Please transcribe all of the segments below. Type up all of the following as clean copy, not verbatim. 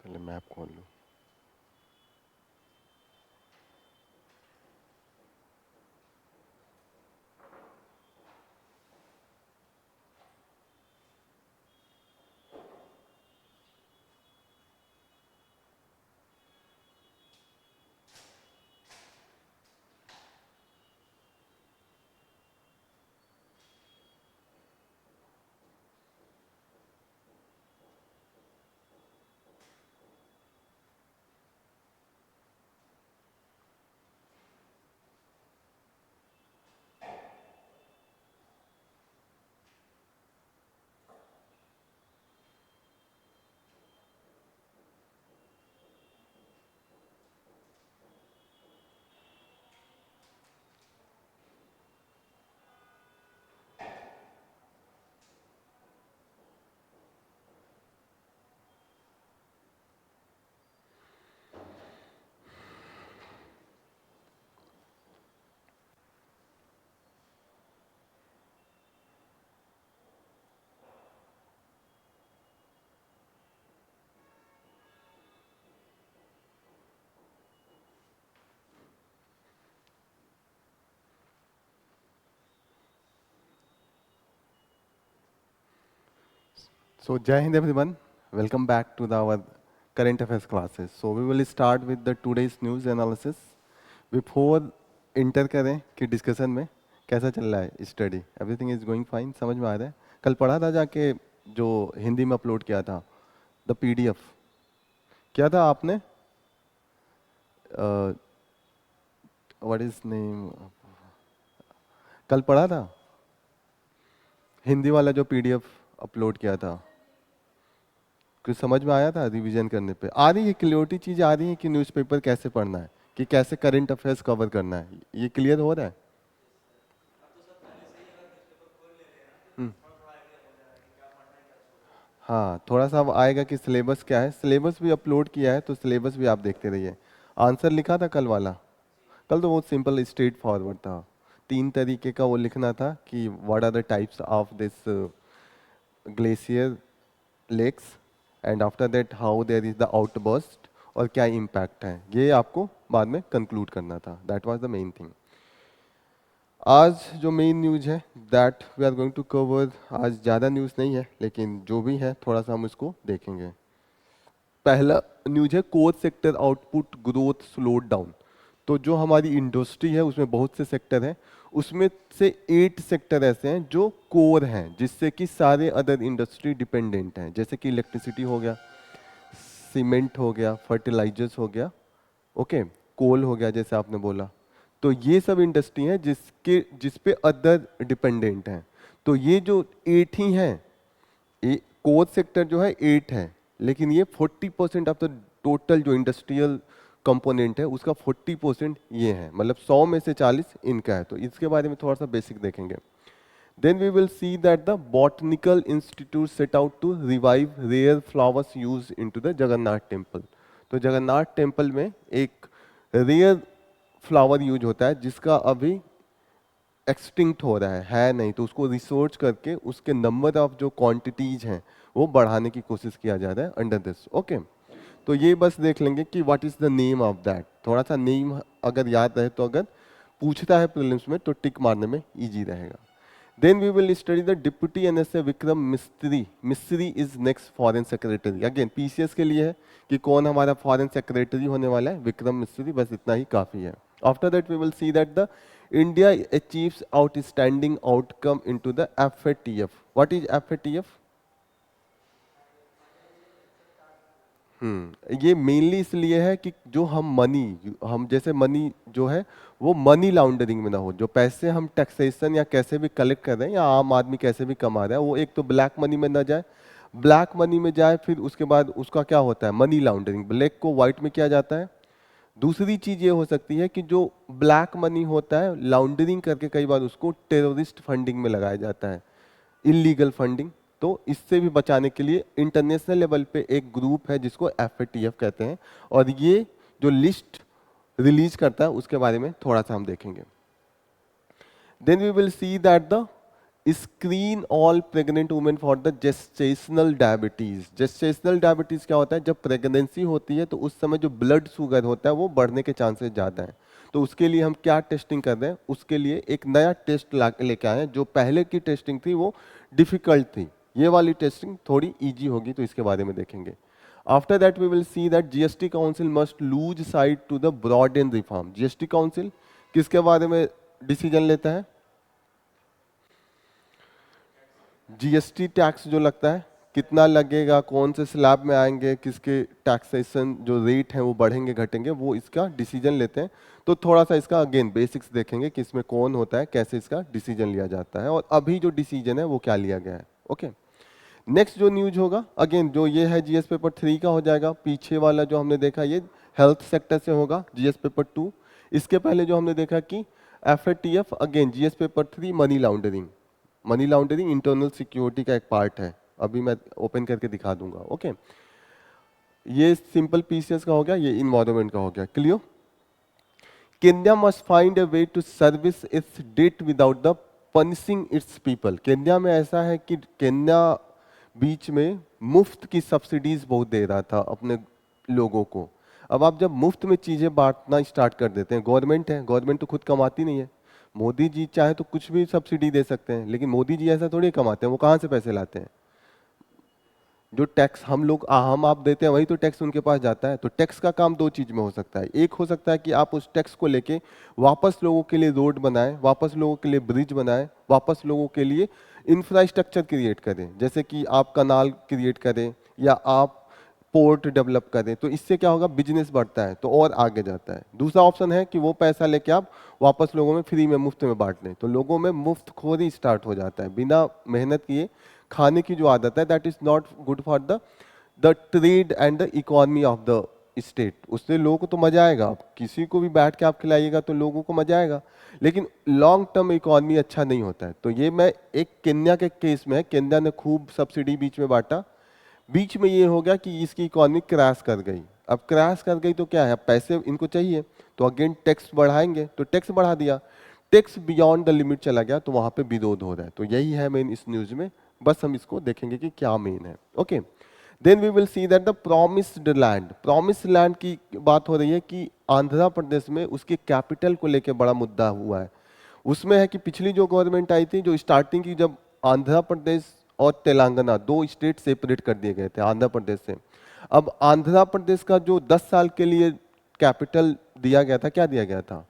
पहले मैप खोल लूँ। So, Jai Hind everyone, welcome back to our current affairs classes. So, we will start with the today's news analysis. Before enter करें कि discussion में कैसा चल रहा है study, everything is going fine, समझ में आ रहा है? कल पढ़ा था जाके जो हिंदी में अपलोड किया था द पीडीएफ, क्या था आपने? व्हाट इज नेम, कल पढ़ा था हिंदी वाला जो पीडीएफ अपलोड किया था, कुछ समझ में आया था? रिवीजन करने पे आ रही है क्लियरिटी, चीज आ रही है कि न्यूज़पेपर कैसे पढ़ना है, कि कैसे करंट अफेयर्स कवर करना है, ये क्लियर हो रहा है? हम्म, हाँ, थोड़ा सा अब आएगा कि सिलेबस क्या है। सिलेबस भी अपलोड किया है तो सिलेबस भी आप देखते रहिए। आंसर लिखा था कल वाला, कल तो बहुत सिंपल स्ट्रेट फॉरवर्ड था। 3 तरीके का वो लिखना था कि what are the types of this glacier lakes and after that how there is the outburst, और क्या इम्पैक्ट है, ये आपको बाद में कंक्लूड करना था। That was the main thing. आज जो मेन न्यूज है that we are going to cover, आज ज़्यादा न्यूज़ नहीं है लेकिन जो भी है थोड़ा सा हम इसको देखेंगे। पहला न्यूज है core sector output growth slowed down. तो जो हमारी इंडस्ट्री है उसमें बहुत से सेक्टर हैं, उसमें से 8 सेक्टर ऐसे हैं जो कोर हैं, जिससे कि सारे अदर इंडस्ट्री डिपेंडेंट हैं, जैसे कि इलेक्ट्रिसिटी हो गया, सीमेंट हो गया, फर्टिलाइजर्स हो गया, ओके, कोल हो गया जैसे आपने बोला। तो ये सब इंडस्ट्री है जिसके जिस पे अदर डिपेंडेंट हैं। तो ये जो 8 ही हैं, कोर सेक्टर जो है 8 है, लेकिन ये 40% ऑफ द टोटल जो इंडस्ट्रियल कंपोनेंट है उसका 40% ये है, मतलब 100 में से 40 इनका है। तो इसके बारे में थोड़ा सा बेसिक देखेंगे। Then we will see that the Botanical Institute set out to revive rare flowers used into the Jagannath Temple. तो जगन्नाथ टेम्पल में एक रेयर फ्लावर यूज होता है जिसका अभी एक्सटिंक्ट हो रहा है नहीं, तो उसको रिसर्च करके उसके नंबर ऑफ जो क्वांटिटीज हैं वो बढ़ाने की कोशिश किया जा रहा है अंडर दिस, ओके। तो ये बस देख लेंगे कि what is the name of that, थोड़ा सा नेम अगर याद रहे तो अगर पूछता है प्रीलिम्स में तो टिक मारने में इजी रहेगा। Then we will study the Deputy NSA Vikram Misri. Misri is next Foreign Secretary. Again PCS के लिए है कि कौन हमारा Foreign Secretary होने वाला है, विक्रम मिस्री, बस इतना ही काफी है। After that we will see that the India achieves outstanding outcome into the FATF. What is FATF? ये मेनली इसलिए है कि जो हम मनी, हम जैसे मनी जो है वो मनी लॉन्ड्रिंग में ना हो, जो पैसे हम टैक्सेशन या कैसे भी कलेक्ट कर रहे हैं या आम आदमी कैसे भी कमा रहा है वो एक तो ब्लैक मनी में ना जाए, ब्लैक मनी में जाए फिर उसके बाद उसका क्या होता है मनी लॉन्ड्रिंग, ब्लैक को व्हाइट में किया जाता है। दूसरी चीज ये हो सकती है कि जो ब्लैक मनी होता है लॉन्ड्रिंग करके कई बार उसको टेररिस्ट फंडिंग में लगाया जाता है, इलीगल फंडिंग। तो इससे भी बचाने के लिए इंटरनेशनल लेवल पे एक ग्रुप है जिसको एफएटीएफ कहते हैं, और ये जो लिस्ट रिलीज करता है उसके बारे में थोड़ा सा हम देखेंगे। Then we will see that the screen all pregnant women for the gestational diabetes. Gestational diabetes क्या होता है, जब प्रेगनेंसी होती है तो उस समय जो ब्लड शुगर होता है वो बढ़ने के चांसेस ज़्यादा हैं। तो उसके लिए हम क्या टेस्टिंग कर रहे हैं, उसके लिए एक नया टेस्ट ला लेके आए हैं। जो पहले की टेस्टिंग थी वो डिफिकल्ट थी, ये वाली टेस्टिंग थोड़ी ईजी होगी, तो इसके बारे में देखेंगे। After that we will see that GST council must lose sight to the broad and reform. GST council किसके बारे में डिसीजन लेता है? जीएसटी टैक्स जो लगता है, कितना लगेगा, कौन से स्लैब में आएंगे, किसके टैक्सेशन जो रेट हैं वो बढ़ेंगे घटेंगे, वो इसका डिसीजन लेते हैं। तो थोड़ा सा इसका अगेन बेसिक्स देखेंगे कि इसमें कौन होता है, कैसे इसका डिसीजन लिया जाता है, और अभी जो डिसीजन है वो क्या लिया गया है। ओके, नेक्स्ट जो न्यूज होगा, अगेन जो ये है जीएस पेपर 3 का हो जाएगा। पीछे वाला जो हमने देखा ये हेल्थ सेक्टर से होगा, जीएस पेपर 2। इसके पहले जो हमने देखा कि FATF, again GS paper 3 money laundering. Money laundering internal security का एक पार्ट है, अभी मैं ओपन करके दिखा दूंगा। ओके, ये सिंपल पीसीएस का हो गया, ये इन्वायरमेंट का हो गया। Clear? Kenya must find a way to service its debt without the punishing its people. Kenya में ऐसा है कि केन्या बीच में मुफ्त की सब्सिडीज बहुत दे रहा था अपने लोगों को। अब आप जब मुफ्त में चीजें बांटना स्टार्ट कर देते हैं, गवर्नमेंट है, गवर्नमेंट तो खुद कमाती नहीं है। मोदी जी चाहे तो कुछ भी सब्सिडी दे सकते हैं, लेकिन मोदी जी ऐसा थोड़ी कमाते हैं, वो कहाँ से पैसे लाते हैं? जो टैक्स हम लोग हम आप देते हैं वही तो टैक्स उनके पास जाता है। तो टैक्स का काम दो चीज में हो सकता है। एक हो सकता है कि आप उस टैक्स को लेके वापस लोगों के लिए रोड बनाएं, वापस लोगों के लिए ब्रिज बनाएं, वापस लोगों के लिए इंफ्रास्ट्रक्चर क्रिएट करें, जैसे कि आप कनाल क्रिएट करें या आप पोर्ट डेवलप करें। तो इससे क्या होगा, बिजनेस बढ़ता है तो और आगे जाता है। दूसरा ऑप्शन है कि वो पैसा लेके आप वापस लोगों में फ्री में मुफ्त में बांट लें, तो लोगों में मुफ्त खोरी स्टार्ट हो जाता है। बिना मेहनत किए खाने की जो आदत है, that is not good for the trade and the economy of the state. उससे लोगों को तो मजा आएगा, आप किसी को भी बैठ के आप खिलाइएगा तो लोगों को मजा आएगा, लेकिन लॉन्ग टर्म इकोनॉमी अच्छा नहीं होता है। तो ये मैं एक केन्या के केस में है, केन्या ने खूब सब्सिडी बीच में बांटा, बीच में ये हो गया कि इसकी इकोनॉमी क्रैश कर गई। अब क्रैश कर गई तो क्या है, पैसे इनको चाहिए, तो अगेन टैक्स बढ़ाएंगे, तो टैक्स बढ़ा दिया, टैक्स बियॉन्ड द लिमिट चला गया, तो वहां पे विरोध हो रहा है। तो यही है मेन इस न्यूज में, बस हम इसको देखेंगे कि क्या मेन है। Okay, then we will see that the promised land. Promised land की बात हो रही है कि आंध्र प्रदेश में उसके कैपिटल को लेकर बड़ा मुद्दा हुआ है। उसमें है कि पिछली जो गवर्नमेंट आई थी, जो स्टार्टिंग की, जब आंध्र प्रदेश और तेलंगाना दो स्टेट सेपरेट कर दिए गए थे आंध्र प्रदेश से। अब आंध्र प्रदेश का जो 10 साल के लिए कैपिटल दिया गया था, क्या दिया गया था?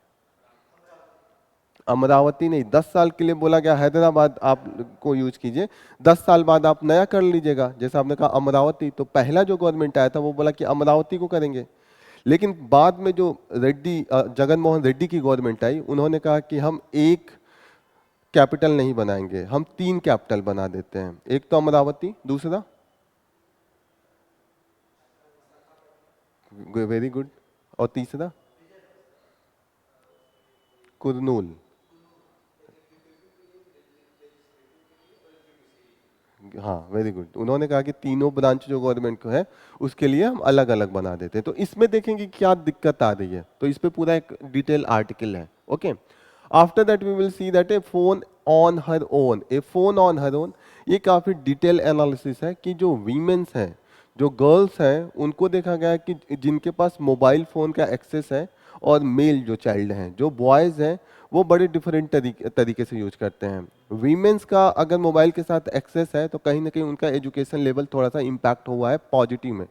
अमरावती नहीं, 10 साल के लिए बोला गया हैदराबाद आप को यूज कीजिए, 10 साल बाद आप नया कर लीजिएगा। जैसे आपने कहा अमरावती, तो पहला जो गवर्नमेंट आया था वो बोला कि अमरावती को करेंगे, लेकिन बाद में जो जगन मोहन रेड्डी की गवर्नमेंट आई, उन्होंने कहा कि हम एक कैपिटल नहीं बनाएंगे, हम 3 कैपिटल बना देते हैं। एक तो अमरावती, दूसरा वेरी गुड, और तीसरा कुरनूल। हाँ वेरी गुड, उन्होंने कहा कि तीनों ब्रांच जो गवर्नमेंट को है उसके लिए हम अलग अलग बना देते हैं। तो इसमें देखेंगे क्या दिक्कत आ रही है, तो इस पे पूरा एक डिटेल आर्टिकल है। Okay, after that we will see that a phone on her own, a phone on her own, ये काफी डिटेल एनालिसिस है कि जो वीमेंस हैं, जो गर्ल्स हैं, उनको देखा गया है कि जिनके पास मोबाइल फोन का एक्सेस है, और मेल जो चाइल्ड हैं, जो बॉयज हैं, वो बड़े डिफरेंट तरीके से यूज करते हैं। वीमेंस का अगर मोबाइल के साथ एक्सेस है तो कहीं ना कहीं उनका एजुकेशन लेवल थोड़ा सा इम्पैक्ट हुआ है पॉजिटिव में।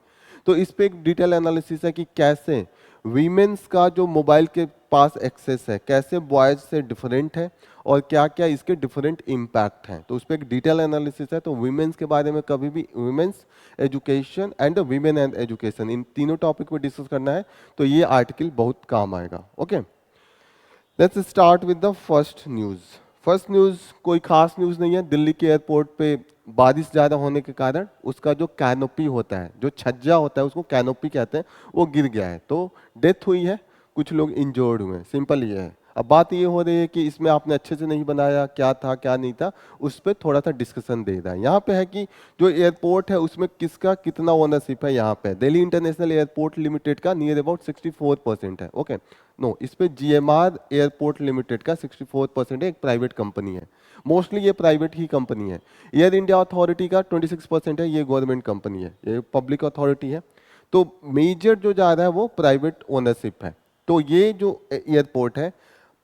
तो इस पे एक डिटेल एनालिसिस है कि कैसे वीमेंस का जो मोबाइल के पास एक्सेस है कैसे बॉयज से डिफरेंट है, और क्या क्या इसके डिफरेंट इम्पैक्ट हैं। तो उस पर एक डिटेल एनालिसिस है। तो वीमेंस के बारे में कभी भी women's education and women and education, इन तीनों टॉपिक पे डिस्कस करना है, तो ये आर्टिकल बहुत काम आएगा। Okay, let's start with the first news. First news कोई खास न्यूज नहीं है। दिल्ली के एयरपोर्ट पे बारिश ज्यादा होने के कारण उसका जो कैनोपी होता है, जो छज्जा होता है, उसको कैनोपी कहते हैं, वो गिर गया है, तो डेथ हुई है, कुछ लोग इंजर्ड हुए हैं, सिंपल ये है। अब बात ये हो रही है कि इसमें आपने अच्छे से नहीं बनाया, क्या था क्या नहीं था, उस पर थोड़ा सा डिस्कशन दे रहा है। यहाँ पे है कि जो एयरपोर्ट है उसमें किसका कितना ओनरशिप है। यहाँ पे दिल्ली इंटरनेशनल एयरपोर्ट लिमिटेड का नियर अबाउट 64% है। ओके, नो, इस पे जीएमआर एयरपोर्ट लिमिटेड का 64% है, एक प्राइवेट कंपनी है। मोस्टली ये प्राइवेट ही कंपनी है। एयर इंडिया अथॉरिटी का 26% है, ये गवर्नमेंट कंपनी है, ये पब्लिक अथॉरिटी है। तो मेजर जो जा रहा है वो प्राइवेट ओनरशिप है। तो ये जो एयरपोर्ट है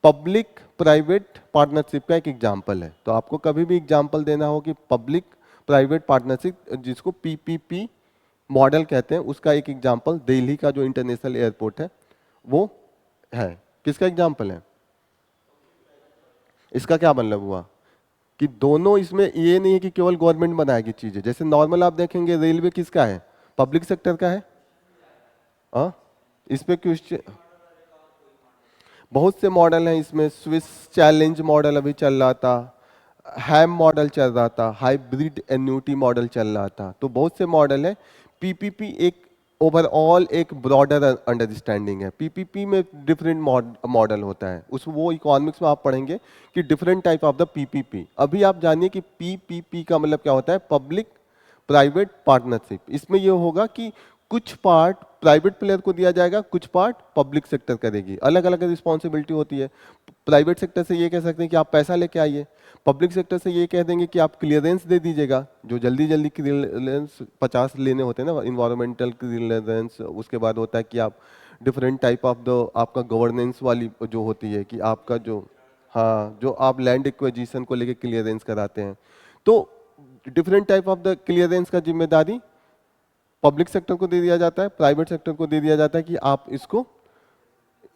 पब्लिक प्राइवेट पार्टनरशिप का एक एग्जाम्पल है। तो आपको कभी भी एग्जाम्पल देना हो कि पब्लिक प्राइवेट पार्टनरशिप, जिसको पीपीपी मॉडल कहते हैं, उसका एक एग्जाम्पल दिल्ली का जो इंटरनेशनल एयरपोर्ट है वो है। किसका एग्जाम्पल है? इसका क्या मतलब हुआ कि दोनों, इसमें ये नहीं है कि केवल गवर्नमेंट बनाएगी चीजें। जैसे नॉर्मल आप देखेंगे रेलवे किसका है? पब्लिक सेक्टर का है। हाँ, इस पे क्वेश्चन, बहुत से मॉडल हैं इसमें। स्विस चैलेंज मॉडल अभी चल रहा था, हैम मॉडल चल रहा था, हाइब्रिड एन्यूटी मॉडल चल रहा था। तो बहुत से मॉडल है। पीपीपी एक ओवरऑल एक ब्रॉडर अंडरस्टैंडिंग है। पीपीपी में डिफरेंट मॉडल होता है, उस वो इकोनॉमिक्स में आप पढ़ेंगे कि different type of the PPP. अभी आप जानिए कि पीपीपी का मतलब क्या होता है, पब्लिक प्राइवेट पार्टनरशिप। इसमें यह होगा कि कुछ पार्ट प्राइवेट प्लेयर को दिया जाएगा, कुछ पार्ट पब्लिक सेक्टर करेगी, अलग अलग रिस्पॉन्सिबिलिटी होती है। प्राइवेट सेक्टर से ये कह सकते हैं कि आप पैसा लेके आइए, पब्लिक सेक्टर से ये कह देंगे कि आप क्लियरेंस दे दीजिएगा, जो जल्दी जल्दी क्लियरेंस 50 लेने होते हैं ना, इन्वायरमेंटल क्लियरेंस। उसके बाद होता है कि आप डिफरेंट टाइप ऑफ द आपका गवर्नेंस वाली जो होती है कि आपका जो, हाँ, जो आप लैंड एक्विजिशन को लेके क्लियरेंस कराते हैं। तो different type of the clearance का जिम्मेदारी पब्लिक सेक्टर को दे दिया जाता है, प्राइवेट सेक्टर को दे दिया जाता है कि आप इसको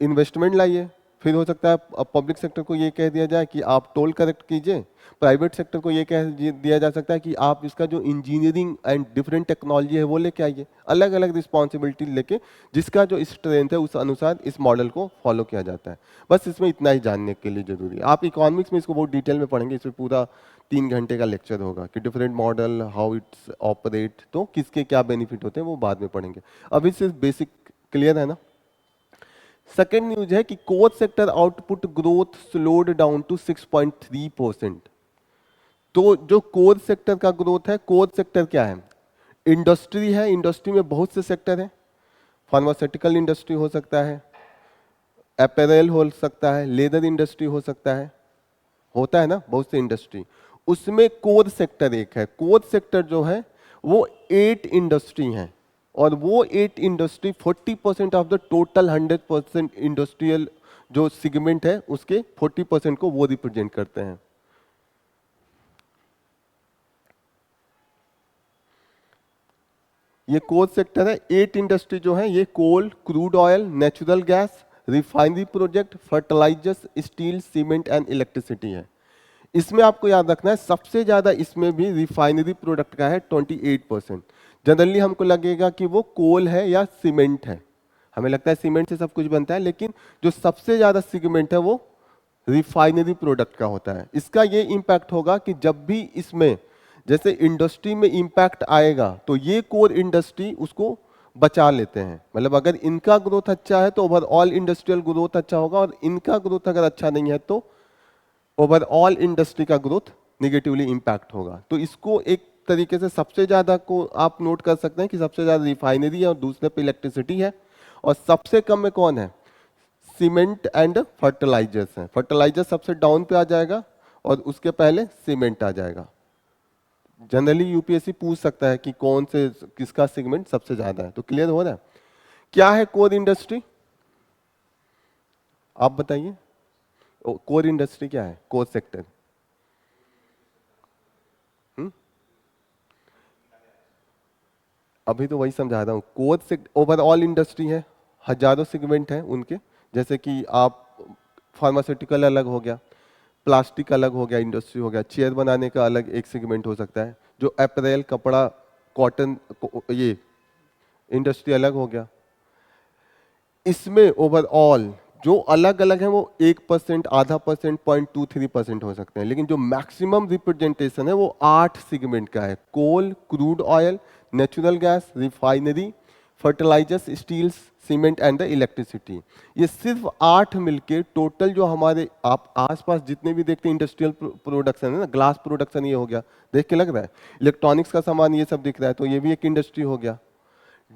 इन्वेस्टमेंट लाइए। फिर हो सकता है पब्लिक सेक्टर को ये कह दिया जाए कि आप टोल कलेक्ट कीजिए, प्राइवेट सेक्टर को ये कह दिया जा सकता है कि आप इसका जो इंजीनियरिंग एंड डिफरेंट टेक्नोलॉजी है वो लेके आइए। अलग अलग रिस्पॉन्सिबिलिटी लेके जिसका जो स्ट्रेंथ है उस अनुसार इस मॉडल को फॉलो किया जाता है। बस इसमें इतना ही जानने के लिए जरूरी है। आप इकोनॉमिक्स में इसको बहुत डिटेल में पढ़ेंगे, इसमें पूरा 3 घंटे का लेक्चर होगा कि different model how it's operate, तो किसके क्या बेनिफिट होते हैं वो बाद में पढ़ेंगे। अभी सिर्फ बेसिक क्लियर है ना। सेकेंड न्यूज है कि core sector output growth slowed down to 6.3%। तो जो कोर सेक्टर का ग्रोथ है, कोर सेक्टर क्या है? इंडस्ट्री है। इंडस्ट्री में बहुत से सेक्टर हैं। फार्मास्यूटिकल इंडस्ट्री हो सकता है, अपैरेल हो सकता है, लेदर इंडस्ट्री हो सकता है, होता है ना बहुत से इंडस्ट्री। उसमें कोर सेक्टर एक है। कोर सेक्टर जो है वो 8 इंडस्ट्री हैं, और वो 8 industry 40% of the total 100% industrial जो सेगमेंट है उसके 40% को वो रिप्रेजेंट करते हैं। ये कोर सेक्टर है। 8 इंडस्ट्री जो है ये coal, crude oil, natural gas, refinery project, fertilisers, steel, cement and electricity है। इसमें आपको याद रखना है सबसे ज्यादा इसमें भी रिफाइनरी प्रोडक्ट का है 28%। जनरली हमको लगेगा कि वो कोल है या सीमेंट है, हमें लगता है सीमेंट से सब कुछ बनता है, लेकिन जो सबसे ज्यादा सेगमेंट है वो रिफाइनरी प्रोडक्ट का होता है। इसका ये इम्पैक्ट होगा कि जब भी इसमें जैसे इंडस्ट्री में इम्पैक्ट आएगा तो ये कोर इंडस्ट्री उसको बचा लेते हैं। मतलब अगर इनका ग्रोथ अच्छा है तो ओवरऑल इंडस्ट्रियल ग्रोथ अच्छा होगा, और इनका ग्रोथ अगर अच्छा नहीं है तो ओवरऑल इंडस्ट्री का ग्रोथ निगेटिवली इम्पैक्ट होगा। तो इसको एक तरीके से सबसे ज्यादा को आप नोट कर सकते हैं कि सबसे ज्यादा रिफाइनरी है और दूसरे पे इलेक्ट्रिसिटी है, और सबसे कम में कौन है? सीमेंट एंड फर्टिलाइजर्स है। फर्टिलाइजर सबसे डाउन पे आ जाएगा और उसके पहले सीमेंट आ जाएगा। जनरली यूपीएससी पूछ सकता है कि कौन से किसका सेगमेंट सबसे ज्यादा है। तो क्लियर हो रहा है क्या है कोर इंडस्ट्री? आप बताइए कोर इंडस्ट्री क्या है, कोर सेक्टर? अभी तो वही समझा रहा हूँ। कोर से ओवरऑल इंडस्ट्री है, हजारों सेगमेंट हैं उनके। जैसे कि आप फार्मास्यूटिकल अलग हो गया, प्लास्टिक अलग हो गया, इंडस्ट्री हो गया, चेयर बनाने का अलग एक सेगमेंट हो सकता है, जो अप्रैल कपड़ा कॉटन ये इंडस्ट्री अलग हो गया। इसमें ओवरऑल जो अलग अलग है वो 1%, आधा परसेंट, 0.23% हो सकते हैं, लेकिन जो मैक्सिमम रिप्रेजेंटेशन है वो 8 सेगमेंट का है। Coal, crude oil, natural gas, refinery, fertilisers, steels, cement and the electricity. ये सिर्फ 8 मिलके टोटल जो हमारे आप आसपास जितने भी देखते हैं इंडस्ट्रियल प्रोडक्शन है ना, ग्लास प्रोडक्शन ये हो गया, देख के लग रहा है, इलेक्ट्रॉनिक्स का सामान ये सब दिख रहा है, तो ये भी एक इंडस्ट्री हो गया।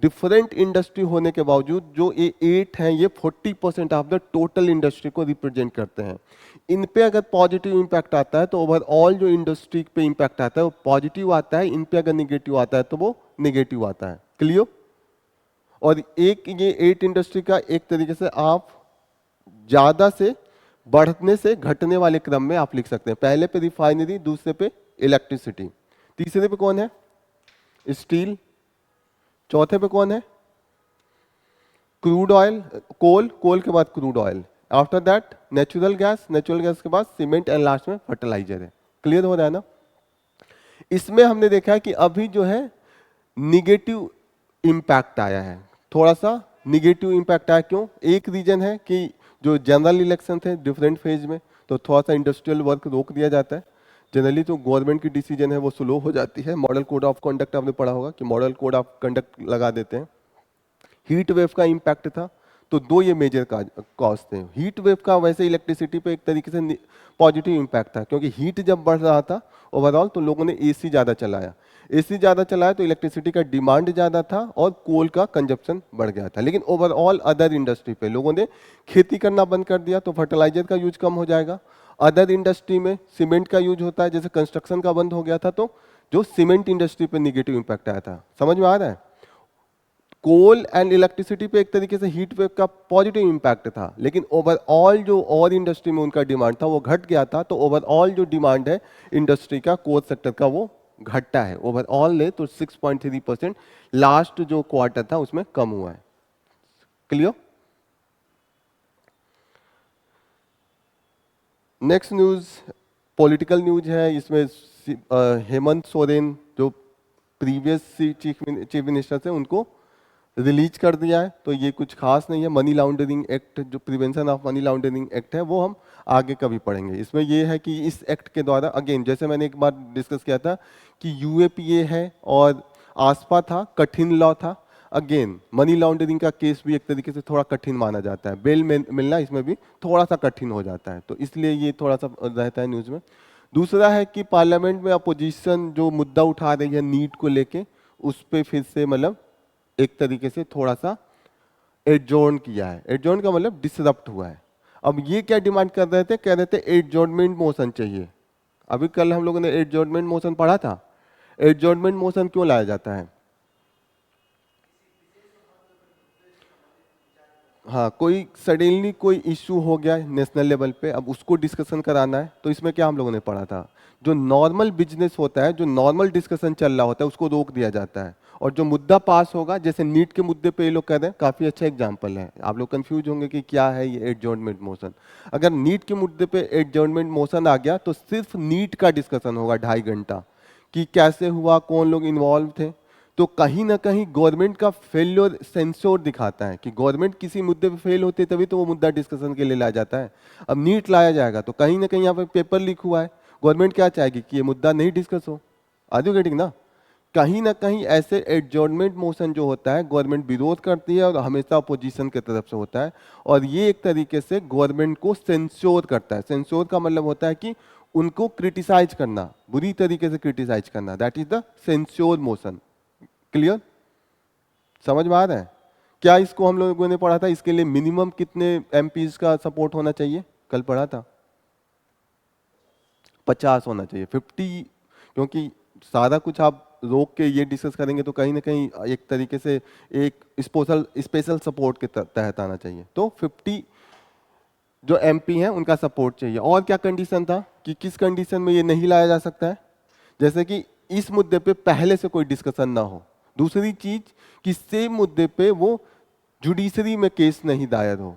डिफरेंट इंडस्ट्री होने के बावजूद जो ये 8 हैं ये 40% ऑफ द टोटल इंडस्ट्री को रिप्रेजेंट करते हैं। इन पे अगर पॉजिटिव इंपैक्ट आता है तो ओवरऑल जो इंडस्ट्री पे इंपैक्ट आता है वो पॉजिटिव आता है, इन पे अगर निगेटिव आता है तो वो निगेटिव आता है। क्लियर? और एक ये 8 इंडस्ट्री का एक तरीके से आप ज्यादा से बढ़ने से घटने वाले क्रम में आप लिख सकते हैं। पहले पे रिफाइनरी, दूसरे पे इलेक्ट्रिसिटी, तीसरे पे कौन है? स्टील, चौथे पे कौन है? क्रूड ऑयल, कोल, कोल के बाद crude oil, after that natural gas, natural gas के बाद सीमेंट एंड लास्ट में फर्टिलाइजर है। क्लियर हो रहा है ना? इसमें हमने देखा है कि अभी जो है निगेटिव इंपैक्ट आया है, थोड़ा सा निगेटिव इंपैक्ट आया। क्यों? एक रीजन है कि जो जनरल इलेक्शन थे डिफरेंट फेज में, तो थोड़ा सा इंडस्ट्रियल वर्क रोक दिया जाता है। जनरली तो गवर्नमेंट की डिसीजन है वो स्लो हो जाती है। मॉडल कोड ऑफ कंडक्ट आपने पढ़ा होगा कि मॉडल कोड ऑफ कंडक्ट लगा देते हैं। हीट वेव का इंपैक्ट था, तो दो ये मेजर कॉज थे। हीट वेव का वैसे इलेक्ट्रिसिटी पे एक तरीके से पॉजिटिव इंपैक्ट था, क्योंकि हीट जब बढ़ रहा था ओवरऑल तो लोगों ने एसी ज़्यादा चलाया, एसी ज़्यादा चलाया तो इलेक्ट्रिसिटी का डिमांड ज़्यादा था और कोल का कंजप्शन बढ़ गया था। लेकिन ओवरऑल अदर इंडस्ट्री पे लोगों ने खेती करना बंद कर दिया, तो फर्टिलाइजर का यूज कम हो जाएगा। अदर इंडस्ट्री में सीमेंट का यूज होता है, जैसे कंस्ट्रक्शन का बंद हो गया था तो जो सीमेंट इंडस्ट्री पे निगेटिव इंपैक्ट आया था। समझ में आ रहा है? कोल एंड इलेक्ट्रिसिटी पे एक तरीके से हीट वेव का पॉजिटिव इंपैक्ट था, लेकिन ओवरऑल जो और इंडस्ट्री में उनका डिमांड था वो घट गया था। तो ओवरऑल जो डिमांड है इंडस्ट्री का, कोल सेक्टर का, वो घटा है। ओवरऑल ले तो 6.3% लास्ट जो क्वार्टर था उसमें कम हुआ है। Clear? Next news political news है। इसमें हेमंत सोरेन जो प्रीवियस चीफ मिनिस्टर थे उनको रिलीज कर दिया है, तो ये कुछ खास नहीं है। मनी लॉन्ड्रिंग एक्ट, जो prevention of money laundering act है, वो हम आगे कभी पढ़ेंगे। इसमें ये है कि इस एक्ट के द्वारा, अगेन जैसे मैंने एक बार डिस्कस किया था कि यूएपीए है और आसपा था, कठिन लॉ था। अगेन मनी लॉन्ड्रिंग का केस भी एक तरीके से थोड़ा कठिन माना जाता है, बेल मिलना इसमें भी थोड़ा सा कठिन हो जाता है, तो इसलिए ये थोड़ा सा रहता है न्यूज में। दूसरा है कि पार्लियामेंट में अपोजिशन जो मुद्दा उठा रही है नीट को लेके, उस पर फिर से मतलब एक तरीके से थोड़ा सा एडजॉर्न किया है। एडजॉर्न का मतलब डिसरप्ट हुआ है। अब ये क्या डिमांड कर रहे थे? कह रहे थे एडजॉर्नमेंट मोशन चाहिए। अभी कल हम लोगों ने एडजॉर्नमेंट मोशन पढ़ा था। एडजॉर्नमेंट मोशन क्यों लाया जाता है? हाँ, कोई सडनली कोई इश्यू हो गया नेशनल लेवल पे, अब उसको डिस्कशन कराना है, तो इसमें क्या हम लोगों ने पढ़ा था, जो नॉर्मल बिजनेस होता है, जो नॉर्मल डिस्कशन चल रहा होता है, उसको रोक दिया जाता है। और जो मुद्दा पास होगा, जैसे नीट के मुद्दे पे ये लोग कह रहे हैं, काफी अच्छा एग्जांपल है। आप लोग कंफ्यूज होंगे कि क्या है ये एडजॉर्नमेंट मोशन। अगर नीट के मुद्दे पे एडजॉर्नमेंट मोशन आ गया तो सिर्फ नीट का डिस्कशन होगा 2.5 घंटा, कि कैसे हुआ, कौन लोग इन्वॉल्व थे। तो कहीं ना कहीं गवर्नमेंट का फेल्योर सेंसोर दिखाता है कि गवर्नमेंट किसी मुद्दे पे फेल होती है, तभी तो वो मुद्दा डिस्कशन के लिए लाया जाता है। अब नीट लाया जाएगा तो कहीं ना कहीं यहाँ पे पेपर लीक हुआ है, गवर्नमेंट क्या चाहेगी कि ये मुद्दा नहीं डिस्कस हो। आर यू गेटिंग ना? कहीं ना कहीं ऐसे एडजॉर्नमेंट मोशन जो होता है गवर्नमेंट विरोध करती है और हमेशा अपोजिशन की तरफ से होता है, और ये एक तरीके से गवर्नमेंट को सेंसोर करता है। सेंसोर का मतलब होता है कि उनको क्रिटिसाइज करना, बुरी तरीके से क्रिटिसाइज करना, that is the censure motion. Clear? समझ में आ रहा है? क्या इसको हम लोगों ने पढ़ा था? इसके लिए मिनिमम कितने एमपीज का सपोर्ट होना चाहिए? कल पढ़ा था 50 होना चाहिए, 50, क्योंकि सारा कुछ आप रोक के ये डिस्कस करेंगे तो कहीं ना कहीं एक तरीके से एक स्पेशल सपोर्ट के तहत आना चाहिए। तो 50 जो एमपी हैं उनका सपोर्ट चाहिए। और क्या कंडीशन था कि किस कंडीशन में ये नहीं लाया जा सकता है? जैसे कि इस मुद्दे पे पहले से कोई डिस्कशन ना हो। दूसरी चीज कि सेम मुद्दे पे वो जुडिशरी में केस नहीं दायर हो।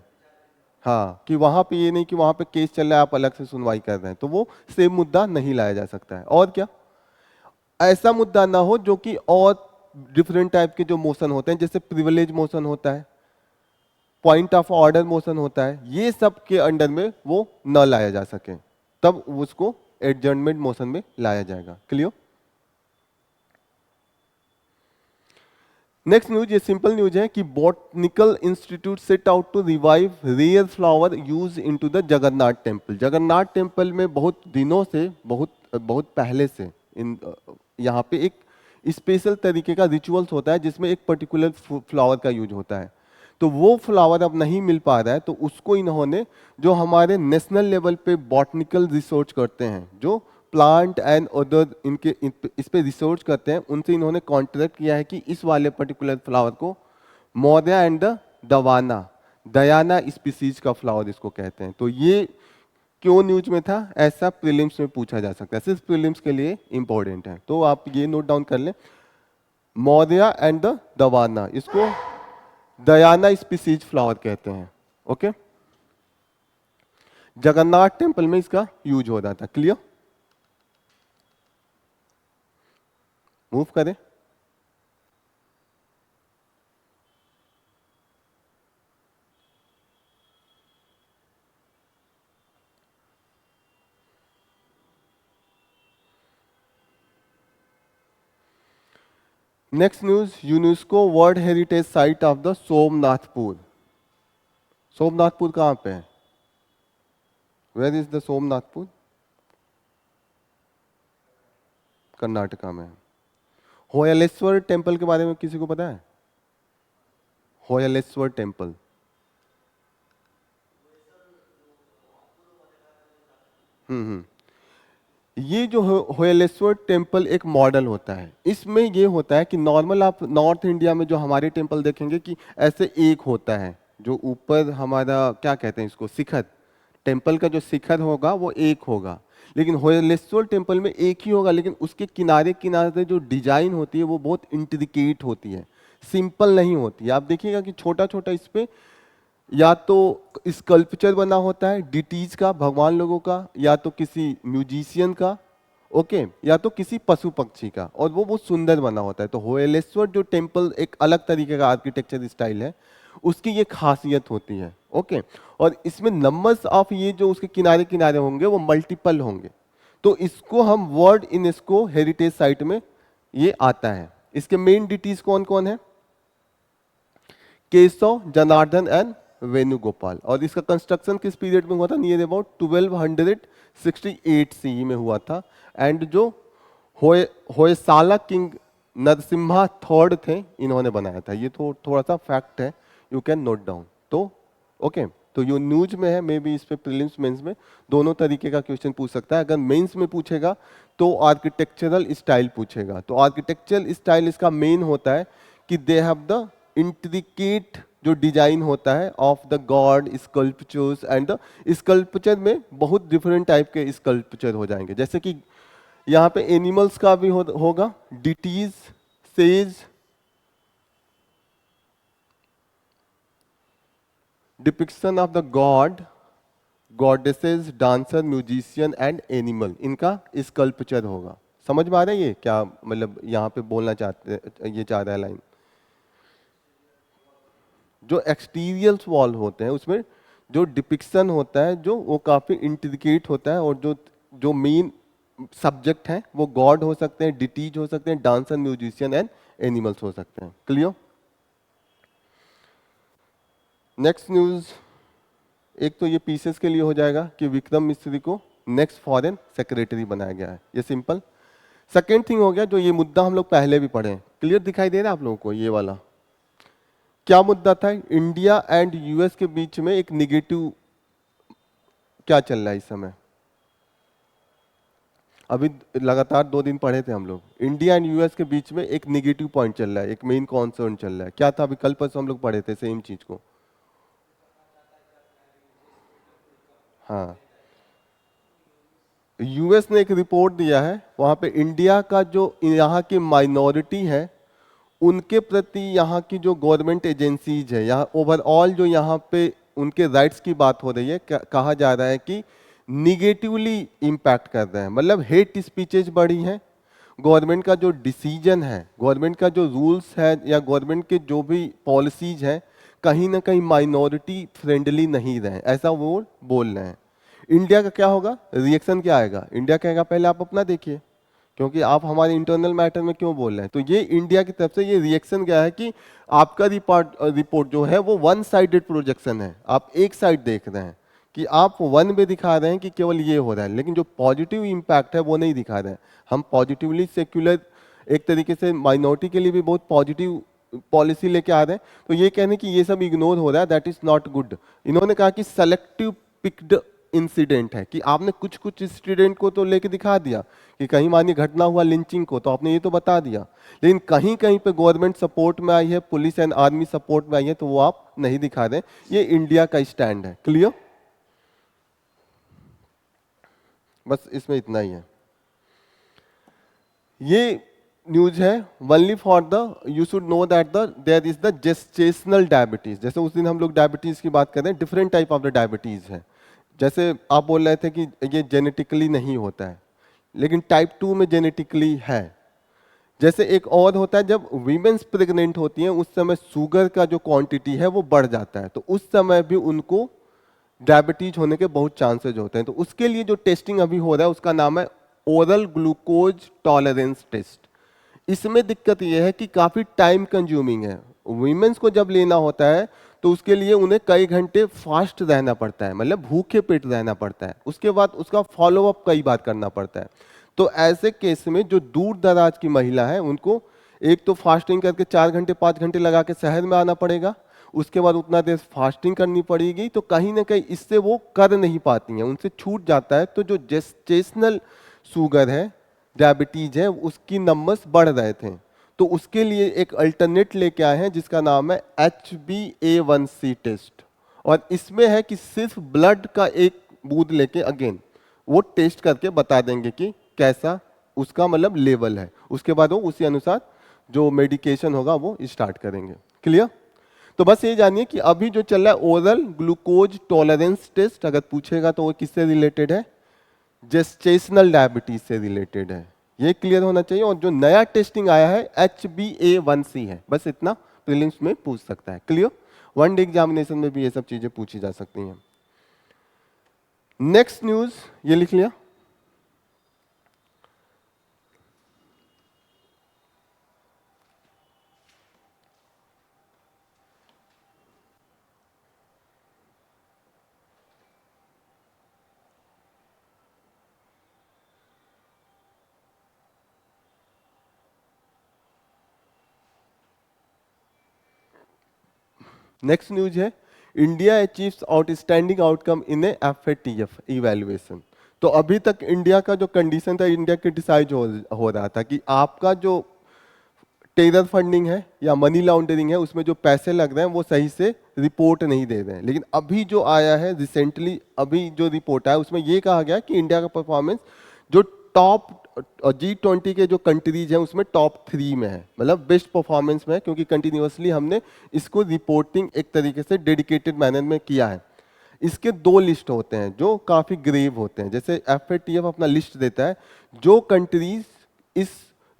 हाँ, कि वहां पे ये नहीं कि वहां पे केस चल रहा है आप अलग से सुनवाई कर रहे हैं, तो वो सेम मुद्दा नहीं लाया जा सकता है। और क्या? ऐसा मुद्दा ना हो जो कि और डिफरेंट टाइप के जो मोशन होते हैं, जैसे प्रिविलेज मोशन होता है, पॉइंट ऑफ ऑर्डर मोशन होता है, ये सब के अंडर में वो न लाया जा सके, तब उसको एडजर्नमेंट मोशन में लाया जाएगा। क्लियर? नेक्स्ट न्यूज, ये सिंपल न्यूज है कि botanical institute set out to revive rare flower use into the Jagannath temple. Jagannath temple में बहुत दिनों से, बहुत बहुत पहले से इन यहाँ पे एक स्पेशल तरीके का रिचुअल्स होता है जिसमें एक पर्टिकुलर फ्लावर का यूज होता है। तो वो फ्लावर अब नहीं मिल पा रहा है, तो उसको इन्होंने, जो हमारे नेशनल लेवल पे बॉटनिकल रिसर्च करते हैं, जो प्लांट एंड अदर इस पे रिसर्च करते हैं, उनसे इन्होंने कॉन्ट्रैक्ट किया है कि इस वाले पर्टिकुलर फ्लावर को मोरिया एंड द दवाना, दयाना स्पीसीज का फ्लावर इसको कहते हैं। तो ये क्यों न्यूज में था, ऐसा प्रीलिम्स में पूछा जा सकता है, सिर्फ प्रीलिम्स के लिए इंपॉर्टेंट है, तो आप ये नोट डाउन कर लें। मोरिया एंड द दवाना, इसको दयाना स्पीसीज फ्लावर कहते हैं। ओके, जगन्नाथ टेम्पल में इसका यूज हो रहा था। क्लियर, मूव करें। Next news, UNESCO world heritage site of the Somnathpur. Somnathpur कहां पे है? Where is the Somnathpur? Karnataka में। होयलेश्वर टेम्पल के बारे में किसी को पता है? होयलेश्वर टेम्पल, ये जो होयलेश्वर टेम्पल एक मॉडल होता है। इसमें ये होता है कि नॉर्मल आप नॉर्थ इंडिया में जो हमारे टेम्पल देखेंगे कि ऐसे एक होता है, जो ऊपर हमारा क्या कहते हैं इसको, शिखर, टेम्पल का जो शिखर होगा वो एक होगा। लेकिन होयलेश्वर टेम्पल में एक ही होगा, लेकिन उसके किनारे किनारे जो डिजाइन होती है वो बहुत इंट्रिकेट होती है, सिंपल नहीं होती है। आप देखिएगा कि छोटा छोटा इस पे या तो स्कल्पचर बना होता है डिटीज का, भगवान लोगों का, या तो किसी म्यूजिशियन का, ओके, या तो किसी पशु पक्षी का, और वो बहुत सुंदर बना होता है। तो होयलेश्वर जो टेम्पल एक अलग तरीके का आर्किटेक्चर स्टाइल है, उसकी ये खासियत होती है। ओके, और इसमें नंबर्स ऑफ ये जो उसके किनारे किनारे होंगे वो मल्टीपल होंगे, तो इसको हम वर्ल्ड यूनेस्को हेरिटेज साइट में ये आता है। इसके मेन डिटीज कौन कौन है? केशव, जनार्दन एंड वेणुगोपाल। और इसका कंस्ट्रक्शन किस पीरियड में हुआ था? नियर अबाउट 1268 सी में हुआ था। एंड जो होयसाला किंग नरसिम्हा थर्ड थे, इन्होंने बनाया था। ये तो थोड़ा सा फैक्ट है, यू कैन नोट डाउन। तो ओके, तो ये न्यूज में है, मे बी इस पे प्रीलिम्स मेंस में दोनों तरीके का क्वेश्चन पूछ सकता है। अगर मेंस में पूछेगा तो आर्किटेक्चरल स्टाइल पूछेगा। तो आर्किटेक्चरल स्टाइल इसका मेन होता है कि दे हैव द इंट्रिकेट जो डिजाइन होता है of the God sculptures, and sculpture में बहुत डिफरेंट टाइप के स्कल्पचर हो जाएंगे, जैसे कि यहाँ पे एनिमल्स का भी होगा, deities, says, depiction of the God, goddesses, dancer, musician and animal, इनका स्कल्पचर होगा। समझ में आ रहा है ये क्या मतलब यहाँ पे बोलना चाहते, ये चाह रहा है लाइन? जो एक्सटीरियर वॉल होते हैं उसमें जो डिपिक्शन होता है, जो वो काफी इंट्रिकेट होता है, और जो जो मेन सब्जेक्ट है वो गॉड हो सकते हैं, डिटीज हो सकते हैं, डांसर, म्यूजिशियन एंड एनिमल्स हो सकते हैं। क्लियर? नेक्स्ट न्यूज, एक तो ये पीसेस के लिए हो जाएगा कि विक्रम मिस्री को नेक्स्ट फॉरेन सेक्रेटरी बनाया गया है, ये सिंपल। सेकेंड थिंग हो गया, जो ये मुद्दा हम लोग पहले भी पढ़े हैं, क्लियर दिखाई दे रहा है आप लोगों को? ये वाला क्या मुद्दा था? इंडिया एंड यूएस के बीच में एक निगेटिव क्या चल रहा है इस समय? अभी लगातार 2 दिन पढ़े थे हम लोग, इंडिया एंड यूएस के बीच में एक निगेटिव पॉइंट चल रहा है, एक मेन कॉन्सर्न चल रहा है। क्या था? अभी कल परसों हम लोग पढ़े थे सेम चीज को। हाँ, यूएस ने एक रिपोर्ट दिया है, वहां पे इंडिया का जो यहाँ की माइनॉरिटी है उनके प्रति यहाँ की जो गवर्नमेंट एजेंसीज है, यहाँ ओवरऑल जो यहाँ पे उनके राइट्स की बात हो रही है, कहा जा रहा है कि निगेटिवली इम्पैक्ट कर रहे हैं। मतलब हेट स्पीचेज बढ़ी हैं, गवर्नमेंट का जो डिसीजन है, गवर्नमेंट का जो रूल्स है, या गवर्नमेंट के जो भी पॉलिसीज हैं, कहीं ना कहीं माइनॉरिटी फ्रेंडली नहीं रहे, ऐसा वो बोल रहे हैं। इंडिया का क्या होगा? रिएक्शन क्या आएगा? इंडिया कहेगा पहले आप अपना देखिए, क्योंकि आप हमारे इंटरनल मैटर में क्यों बोल रहे हैं। तो ये इंडिया की तरफ से ये रिएक्शन गया है कि आपका रिपोर्ट जो है वो वन साइडेड प्रोजेक्शन है, आप एक साइड देख रहे हैं कि आप वन में दिखा रहे हैं कि केवल ये हो रहा है, लेकिन जो पॉजिटिव इम्पैक्ट है वो नहीं दिखा रहे हैं। हम पॉजिटिवली सेक्युलर एक तरीके से माइनॉरिटी के लिए भी बहुत पॉजिटिव पॉलिसी लेके आ रहे हैं, तो ये कहने की ये सब इग्नोर हो रहा है, दैट इज नॉट गुड। इन्होंने कहा कि सेलेक्टिव पिक्ड इंसिडेंट है, कि आपने कुछ कुछ इंसिडेंट को तो लेके दिखा दिया कि कहीं मानिए घटना हुआ लिंचिंग को, तो आपने ये तो बता दिया, लेकिन कहीं कहीं पे गवर्नमेंट सपोर्ट में आई है, पुलिस एंड आर्मी सपोर्ट में आई है, तो वो आप नहीं दिखा रहे। ये इंडिया का स्टैंड है। क्लियर? बस इसमें इतना ही है। ये न्यूज है only for the, you should know that the there is the gestational diabetes. जैसे उस दिन हम लोग डायबिटीज की बात कर रहे हैं, different type of the diabetes है। जैसे आप बोल रहे थे कि ये जेनेटिकली नहीं होता है, लेकिन टाइप 2 में जेनेटिकली है। जैसे एक और होता है, जब वीमेंस प्रेग्नेंट होती हैं उस समय शुगर का जो क्वांटिटी है वो बढ़ जाता है, तो उस समय भी उनको डायबिटीज होने के बहुत चांसेज होते हैं। तो उसके लिए जो टेस्टिंग अभी हो रहा है उसका नाम है ओरल ग्लूकोज टॉलरेंस टेस्ट। इसमें दिक्कत यह है कि काफी टाइम कंज्यूमिंग है। वीमेंस को जब लेना होता है तो उसके लिए उन्हें कई घंटे फास्ट रहना पड़ता है, मतलब भूखे पेट रहना पड़ता है, उसके बाद उसका फॉलोअप कई बार करना पड़ता है। तो ऐसे केस में जो दूर दराज की महिला है उनको एक तो फास्टिंग करके 4 घंटे 5 घंटे लगा के शहर में आना पड़ेगा, उसके बाद उतना देर फास्टिंग करनी पड़ेगी, तो कहीं ना कहीं इससे वो कर नहीं पाती हैं, उनसे छूट जाता है। तो जो जेस्टेशनल शुगर है, डायबिटीज है, उसकी नंबर्स बढ़ रहे थे, तो उसके लिए एक अल्टरनेट लेके आए हैं जिसका नाम है HbA1c टेस्ट। और इसमें है कि सिर्फ ब्लड का एक बूंद लेके अगेन वो टेस्ट करके बता देंगे कि कैसा उसका मतलब लेवल है, उसके बाद वो उसी अनुसार जो मेडिकेशन होगा वो स्टार्ट करेंगे। क्लियर? तो बस ये जानिए कि अभी जो चल रहा है ओरल ग्लूकोज टॉलरेंस टेस्ट, अगर पूछेगा तो वो किससे रिलेटेड है? जेस्टेशनल डायबिटीज से रिलेटेड है, ये क्लियर होना चाहिए। और जो नया टेस्टिंग आया है HbA1c है, बस इतना प्रीलिम्स में पूछ सकता है। क्लियर? वन डे एग्जामिनेशन में भी ये सब चीजें पूछी जा सकती हैं। नेक्स्ट न्यूज ये लिख लिया। नेक्स्ट न्यूज है India achieves outstanding outcome in A FATF evaluation. तो अभी तक इंडिया का जो कंडीशन था, इंडिया के डिसाइड हो रहा था कि आपका जो टेरर फंडिंग है या मनी लॉन्ड्रिंग है उसमें जो पैसे लग रहे हैं वो सही से रिपोर्ट नहीं दे रहे हैं। लेकिन अभी जो आया है रिसेंटली, अभी जो रिपोर्ट आया उसमें ये कहा गया कि इंडिया का परफॉर्मेंस जो टॉप G20 के जो कंट्रीज हैं उसमें टॉप 3 में है, मतलब बेस्ट परफॉर्मेंस में है, क्योंकि कंटिन्यूअसली हमने इसको रिपोर्टिंग एक तरीके से डेडिकेटेड मैनर में किया है। इसके 2 लिस्ट होते हैं जो काफी ग्रेव होते हैं। जैसे FATF अपना लिस्ट देता है, जो कंट्रीज इस,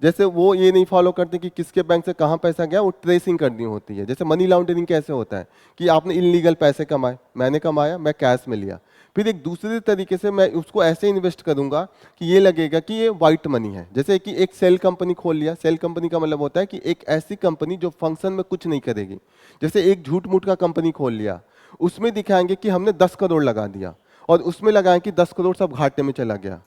जैसे वो ये नहीं फॉलो करते कि किसके बैंक से कहाँ पैसा गया, वो ट्रेसिंग करनी होती है। जैसे मनी लॉन्ड्रिंग कैसे होता है कि आपने इलीगल पैसे कमाए, मैंने कमाया, मैं कैश में लिया, फिर एक दूसरे तरीके से मैं उसको ऐसे इन्वेस्ट करूंगा कि ये लगेगा कि ये वाइट मनी है। जैसे कि एक सेल कंपनी खोल लिया, सेल कंपनी का मतलब होता है कि एक ऐसी कंपनी जो फंक्शन में कुछ नहीं करेगी। जैसे एक झूठ मूठ का कंपनी खोल लिया, उसमें दिखाएंगे कि हमने 10 करोड़ लगा दिया और उसमें लगाएं कि 10 करोड़ सब घाटे में चला गया।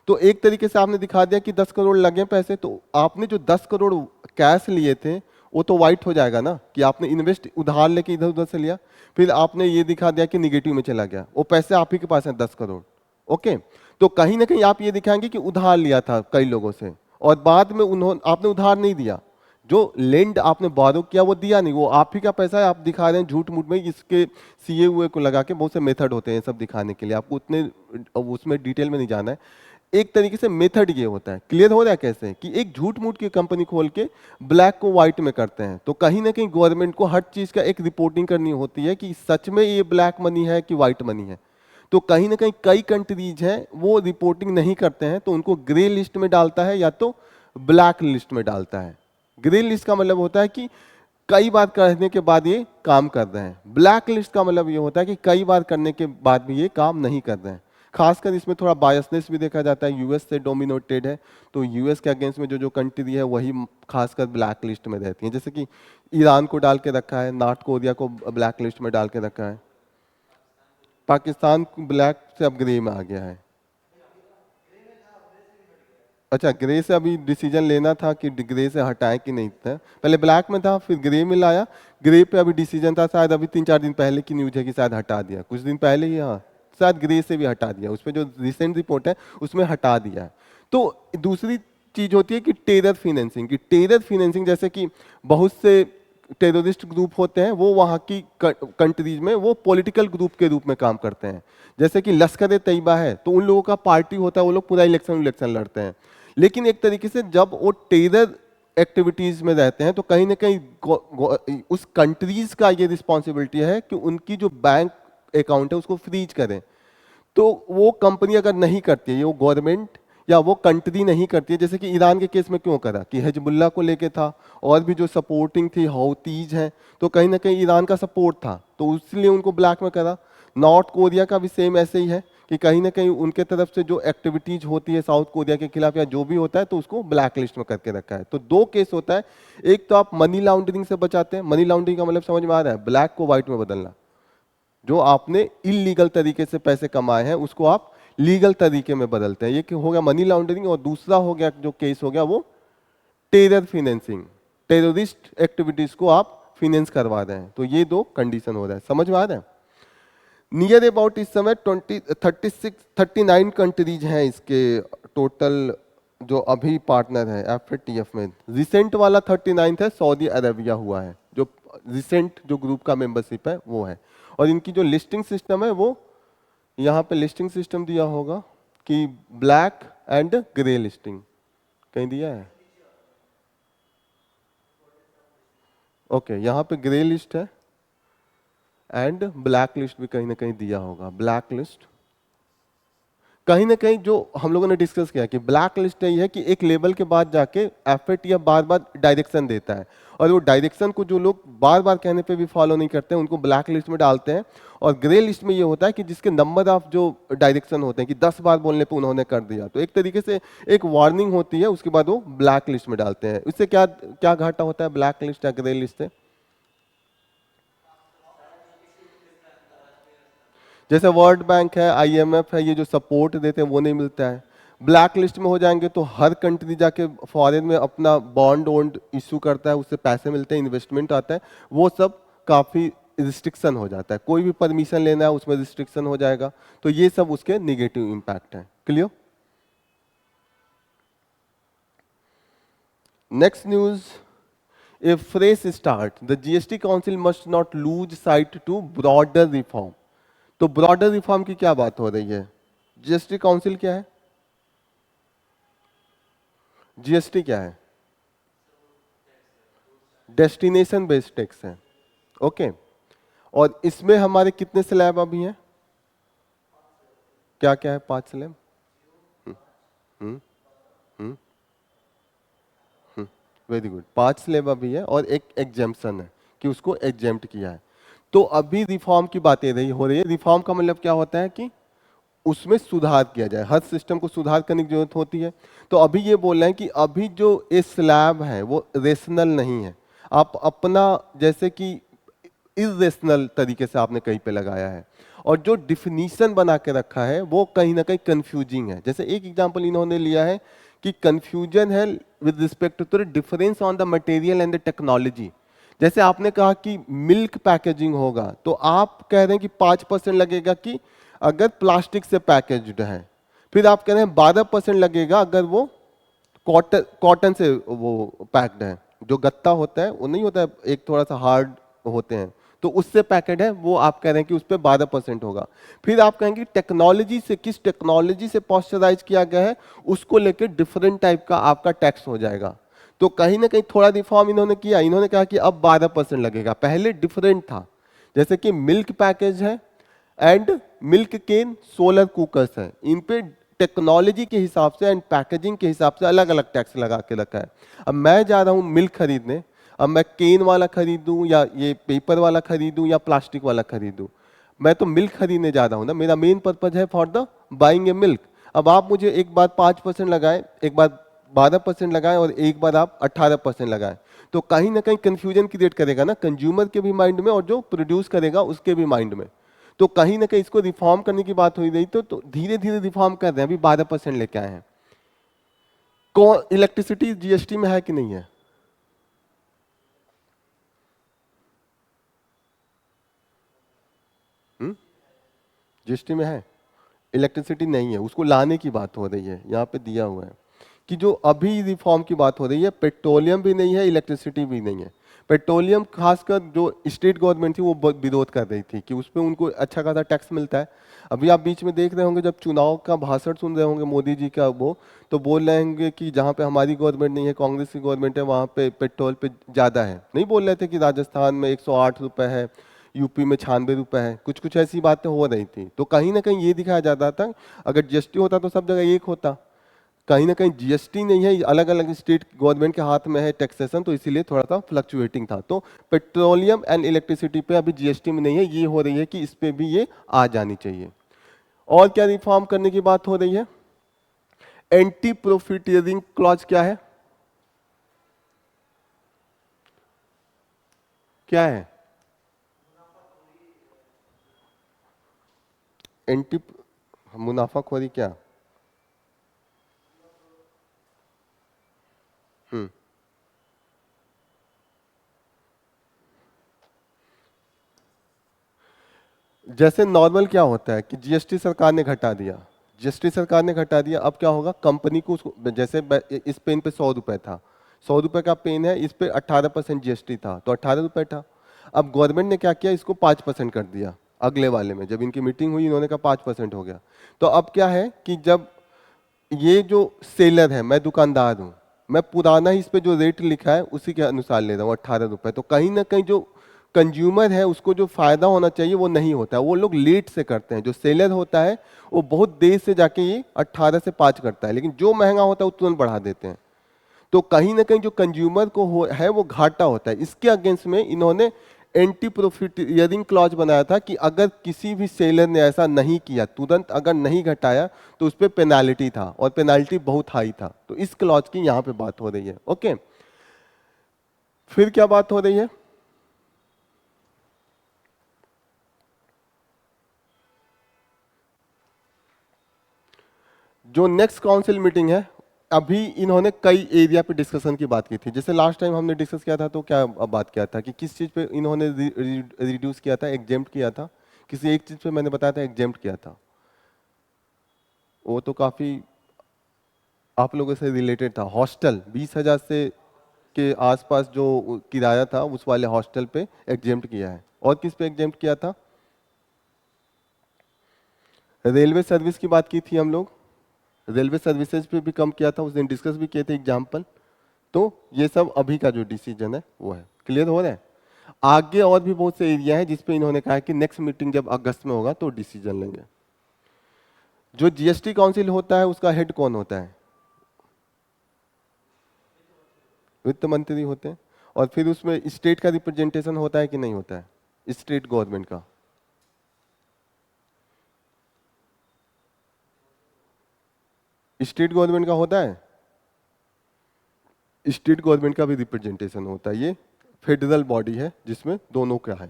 तो एक तरीके से आपने दिखा दिया कि 10 करोड़ लगे पैसे, तो आपने जो 10 करोड़ कैश लिए थे वो तो वाइट हो जाएगा ना, कि आपने इन्वेस्ट उधार लेके इधर उधर से लिया, फिर आपने ये दिखा दिया कि निगेटिव में चला गया, वो पैसे आप ही के पास हैं 10 करोड़। ओके, तो कहीं ना कहीं आप ये दिखाएंगे कि उधार लिया था कई लोगों से और बाद में उन्होंने, आपने उधार नहीं दिया, जो लेंड आपने बारो किया वो दिया नहीं, वो आप ही का पैसा है, आप दिखा रहे हैं झूठ मूठ में। इसके सीए हुए को लगा के बहुत से मेथड होते हैं सब दिखाने के लिए, आपको उतने उसमें डिटेल में नहीं जाना है। एक तरीके से मेथड ये होता है, क्लियर हो रहा है कैसे, कि एक झूठ मूठ की कंपनी खोल के ब्लैक को व्हाइट में करते हैं। तो कहीं ना कहीं गवर्नमेंट को हर चीज का एक रिपोर्टिंग करनी होती है कि सच में ये ब्लैक मनी है कि व्हाइट मनी है। तो कहीं ना कहीं कई कंट्रीज हैं वो रिपोर्टिंग नहीं करते हैं, तो उनको ग्रे लिस्ट में डालता है या तो ब्लैक लिस्ट में डालता है। ग्रे लिस्ट का मतलब होता है कि कई बार करने के बाद ये काम कर रहे हैं, ब्लैक लिस्ट का मतलब ये होता है कि कई बार करने के बाद भी ये काम नहीं कर रहे हैं। खासकर इसमें थोड़ा बायसनेस भी देखा जाता है, यूएस से डोमिनेटेड है, तो यूएस के अगेंस्ट में जो जो कंट्री है वही खासकर ब्लैक लिस्ट में रहती है। जैसे कि ईरान को डाल के रखा है, नॉर्थ कोरिया को ब्लैक लिस्ट में डाल के रखा है, पाकिस्तान ब्लैक से अब ग्रे में आ गया है। अच्छा, ग्रे से अभी डिसीजन लेना था कि ग्रे से हटाएं कि नहीं था, पहले ब्लैक में था फिर ग्रे में लाया, ग्रे पे अभी डिसीजन था, शायद अभी 3-4 दिन पहले की न्यूज है कि शायद हटा दिया, कुछ दिन पहले ही, हाँ शायद ग्रे से भी हटा दिया, उस पर जो रिसेंट रिपोर्ट है उसमें हटा दिया है। तो दूसरी चीज होती है कि टेरर फिनेंसिंग, की टेरर फिनेंसिंग जैसे कि बहुत से टेररिस्ट ग्रुप होते हैं वो वहाँ की कंट्रीज में वो पॉलिटिकल ग्रुप के रूप में काम करते हैं। जैसे कि लश्कर ए तैयबा है तो उन लोगों का पार्टी होता है, वो लोग पूरा इलेक्शन लड़ते हैं, लेकिन एक तरीके से जब वो टेरर एक्टिविटीज में रहते हैं तो कहीं ना कहीं उस कंट्रीज का ये रिस्पॉन्सिबिलिटी है कि उनकी जो बैंक अकाउंट है उसको फ्रीज करें। तो वो कंपनी अगर नहीं करती है, ये वो गवर्नमेंट या वो कंट्री नहीं करती है, जैसे कि ईरान के केस में क्यों करा कि हिजबुल्लाह को लेके था, और भी जो सपोर्टिंग थी हौतीज हैं, तो कहीं ना कहीं ईरान का सपोर्ट था तो इसलिए उनको ब्लैक में करा। नॉर्थ कोरिया का भी सेम ऐसे ही है कि कहीं ना कहीं उनके तरफ से जो एक्टिविटीज होती है साउथ कोरिया के खिलाफ या जो भी होता है तो उसको ब्लैक लिस्ट में करके रखा है। तो दो केस होता है, एक तो आप मनी लॉन्ड्रिंग से बचाते हैं, मनी लॉन्ड्रिंग का मतलब समझ में आ रहा है, ब्लैक को व्हाइट में बदलना, जो आपने इलीगल तरीके से पैसे कमाए हैं उसको आप लीगल तरीके में बदलते हैं, ये हो गया मनी लॉन्ड्रिंग। और दूसरा हो गया जो केस हो गया वो टेरर फिनेंसिंग, टेररिस्ट एक्टिविटीज को आप फिनेंस करवा रहे हैं, तो ये दो कंडीशन हो रहा है, समझ में आ रहा है। नियर अबाउट इस समय 39 कंट्रीज हैं इसके टोटल जो अभी पार्टनर है एफएटीएफ में। रिसेंट वाला 39 है, सऊदी अरेबिया हुआ है, जो रिसेंट जो ग्रुप का मेंबरशिप है वो है। और इनकी जो लिस्टिंग सिस्टम है वो यहाँ पे लिस्टिंग सिस्टम दिया होगा कि ब्लैक एंड ग्रे लिस्टिंग कहीं दिया है, ओके यहाँ पे ग्रे लिस्ट है एंड ब्लैक लिस्ट भी कहीं ना कहीं दिया होगा। ब्लैक लिस्ट कहीं ना कहीं जो हम लोगों ने डिस्कस किया कि ब्लैक लिस्ट ये है कि एक लेवल के बाद जाके एफएटीएफ बार बार डायरेक्शन देता है, और वो डायरेक्शन को जो लोग बार बार कहने पे भी फॉलो नहीं करते हैं उनको ब्लैक लिस्ट में डालते हैं। और ग्रे लिस्ट में ये होता है कि जिसके नंबर ऑफ जो डायरेक्शन होते हैं कि 10 बार बोलने पे उन्होंने कर दिया, तो एक तरीके से एक वार्निंग होती है, उसके बाद वो ब्लैक लिस्ट में डालते हैं। इससे क्या क्या घाटा होता है ब्लैक लिस्ट या ग्रे लिस्ट से? जैसे वर्ल्ड बैंक है, आईएमएफ है, ये जो सपोर्ट देते हैं वो नहीं मिलता है। ब्लैक लिस्ट में हो जाएंगे तो हर कंट्री जाके फॉरेन में अपना बॉन्ड वॉन्ड इशू करता है, उससे पैसे मिलते हैं, इन्वेस्टमेंट आता है, वो सब काफ़ी रिस्ट्रिक्शन हो जाता है, कोई भी परमिशन लेना है उसमें रिस्ट्रिक्शन हो जाएगा, तो ये सब उसके निगेटिव इम्पैक्ट है। Clear? Next news, a fresh start, the GST council must not lose sight to broader reform. तो ब्रॉडर रिफॉर्म की क्या बात हो रही है? जीएसटी काउंसिल क्या है? जीएसटी क्या है? डेस्टिनेशन बेस्ड टैक्स है, ओके। और इसमें हमारे कितने स्लैब अभी हैं? क्या क्या है? 5 स्लैब। वेरी गुड, 5 स्लैब अभी है और एक एग्जेम्पशन है कि उसको एग्जेम्प्ट किया है। तो अभी रिफॉर्म की बातें हो रही है। रिफॉर्म का मतलब क्या होता है कि उसमें सुधार किया जाए, हर सिस्टम को सुधार करने की जरूरत होती है। तो अभी ये बोल रहे हैं कि अभी जो ये स्लैब है वो रेशनल नहीं है, आप अपना जैसे कि इरेशनल तरीके से आपने कहीं पे लगाया है, और जो डिफिनीशन बना के रखा है वो कहीं ना कहीं कंफ्यूजिंग है। जैसे एक एग्जांपल इन्होंने लिया है कि कंफ्यूजन है with respect to the difference on the material and the technology. जैसे आपने कहा कि मिल्क पैकेजिंग होगा, तो आप कह रहे हैं कि 5% लगेगा कि अगर प्लास्टिक से पैकेज्ड है, फिर आप कह रहे हैं 12% लगेगा अगर वो कॉटन से वो पैक्ड है। जो गत्ता होता है वो नहीं होता है, एक थोड़ा सा हार्ड होते हैं, तो उससे पैकेट है, वो आप कह रहे हैं कि उस पर 12% होगा। फिर आप कहेंगे टेक्नोलॉजी से, किस टेक्नोलॉजी से पॉस्चराइज किया गया है उसको लेकर डिफरेंट टाइप का आपका टैक्स हो जाएगा। तो कहीं ना कहीं थोड़ा रिफॉर्म इन्होंने किया, इन्होंने कहा कि अब 12% लगेगा, पहले डिफरेंट था। जैसे कि मिल्क पैकेज है and milk can solar cookers है, इन पे टेक्नोलॉजी के हिसाब से एंड पैकेजिंग के हिसाब से अलग अलग टैक्स लगा के रखा है। अब मैं जा रहा हूँ मिल्क खरीदने, अब मैं केन वाला खरीदूं या ये पेपर वाला खरीदूं या प्लास्टिक वाला खरीदूं, मैं तो मिल्क खरीदने जा रहा हूँ ना, मेरा मेन पर्पज है for the buying A milk. अब आप मुझे एक बार 5% लगाए, एक बार 12% लगाए और एक बार आप 18% लगाए, तो कहीं ना कहीं कंफ्यूजन क्रिएट करेगा ना कंज्यूमर के भी माइंड में और जो प्रोड्यूस करेगा उसके भी माइंड में। तो कहीं ना कहीं इसको रिफॉर्म करने की बात हुई रही, तो धीरे धीरे रिफॉर्म कर रहे हैं, अभी 12% लेके आए हैं। कौन इलेक्ट्रिसिटी जीएसटी में है कि नहीं है? जीएसटी में है, इलेक्ट्रिसिटी नहीं है, उसको लाने की बात हो रही है, यहाँ पे दिया हुआ है कि जो अभी रिफॉर्म की बात हो रही है, पेट्रोलियम भी नहीं है, इलेक्ट्रिसिटी भी नहीं है। पेट्रोलियम खासकर जो स्टेट गवर्नमेंट थी वो बहुत विरोध कर रही थी कि उस पर उनको अच्छा खासा टैक्स मिलता है। अभी आप बीच में देख रहे होंगे, जब चुनाव का भाषण सुन रहे होंगे मोदी जी का, वो तो बोल रहे होंगे कि जहाँ पे हमारी गवर्नमेंट नहीं है, कांग्रेस की गवर्नमेंट है, वहाँ पे पेट्रोल पे ज़्यादा है। नहीं बोल रहे थे कि राजस्थान में 108 रुपये है, यूपी में 96 रुपये है, कुछ कुछ ऐसी बातें हो रही थी। तो कहीं ना कहीं ये दिखाया जाता था, अगर जीएसटी होता तो सब जगह एक होता। कहीं ना कहीं जीएसटी नहीं है, अलग अलग स्टेट गवर्नमेंट के हाथ में है टैक्सेशन, तो इसीलिए थोड़ा सा फ्लक्चुएटिंग था। तो पेट्रोलियम एंड इलेक्ट्रिसिटी पे अभी जीएसटी में नहीं है, ये हो रही है कि इस पे भी ये आ जानी चाहिए। और क्या रिफॉर्म करने की बात हो रही है? एंटी प्रॉफिटियरिंग क्लॉज क्या है? क्या है एंटी मुनाफाखोरी? क्या? हम्म जैसे नॉर्मल क्या होता है कि जीएसटी सरकार ने घटा दिया, जीएसटी सरकार ने घटा दिया, अब क्या होगा कंपनी को जैसे इस पेन पे 100 रुपए था, 100 रुपए का पेन है, इस पे 18% जीएसटी था तो 18 रुपए था। अब गवर्नमेंट ने क्या किया, इसको 5% कर दिया। अगले वाले में जब इनकी मीटिंग हुई इन्होंने कहा 5% हो गया। तो अब क्या है कि जब ये जो सेलर है, मैं दुकानदार हूं, मैं पुराना ही इस पे जो रेट लिखा है उसी के अनुसार ले रहा हूँ 18 रुपए, तो कहीं ना कहीं जो कंज्यूमर है उसको जो फायदा होना चाहिए वो नहीं होता है, वो लोग लेट से करते हैं। जो सेलर होता है वो बहुत देर से जाके ये 18 से 5 करता है, लेकिन जो महंगा होता है वो तुरंत बढ़ा देते हैं। तो कहीं ना कहीं जो कंज्यूमर को है वो घाटा होता है। इसके अगेंस्ट में इन्होंने एंटी प्रॉफिटियरिंग क्लॉज बनाया था कि अगर किसी भी सेलर ने ऐसा नहीं किया, तुरंत अगर नहीं घटाया, तो उस पर पेनाल्टी था और पेनाल्टी बहुत हाई था। तो इस क्लॉज की यहां पे बात हो रही है। ओके, फिर क्या बात हो रही है? जो नेक्स्ट काउंसिल मीटिंग है, अभी इन्होंने कई एरिया पे डिस्कशन की बात की थी। जैसे लास्ट टाइम हमने डिस्कस किया था तो क्या बात किया था कि किस चीज पे इन्होंने रिड्यूस किया था, एग्जेम्प्ट किया था, किसी एक चीज पे मैंने बताया था एग्जेम्प्ट किया था। वो तो काफी आप लोगों से रिलेटेड था। हॉस्टल 20,000 से के आसपास जो किराया था उस वाले हॉस्टल पे एग्जेम्प्ट किया है। और किस पे एग्जेम्प्ट किया था? रेलवे सर्विस की बात की थी हम लोग, रेलवे सर्विसेज पे भी कम किया था, उस दिन डिस्कस भी किए थे एग्जाम्पल। तो ये सब अभी का जो डिसीजन है वो है। क्लियर हो रहा है? आगे और भी बहुत से एरिया है जिसपे इन्होंने कहा कि नेक्स्ट मीटिंग जब अगस्त में होगा तो डिसीजन लेंगे। जो जीएसटी काउंसिल होता है उसका हेड कौन होता है? वित्त मंत्री होते हैं। और फिर उसमें स्टेट का रिप्रेजेंटेशन होता है कि नहीं होता है, स्टेट गवर्नमेंट का? स्टेट गवर्नमेंट का होता है, स्टेट गवर्नमेंट का भी रिप्रेजेंटेशन होता है। ये फेडरल बॉडी है जिसमें दोनों का है।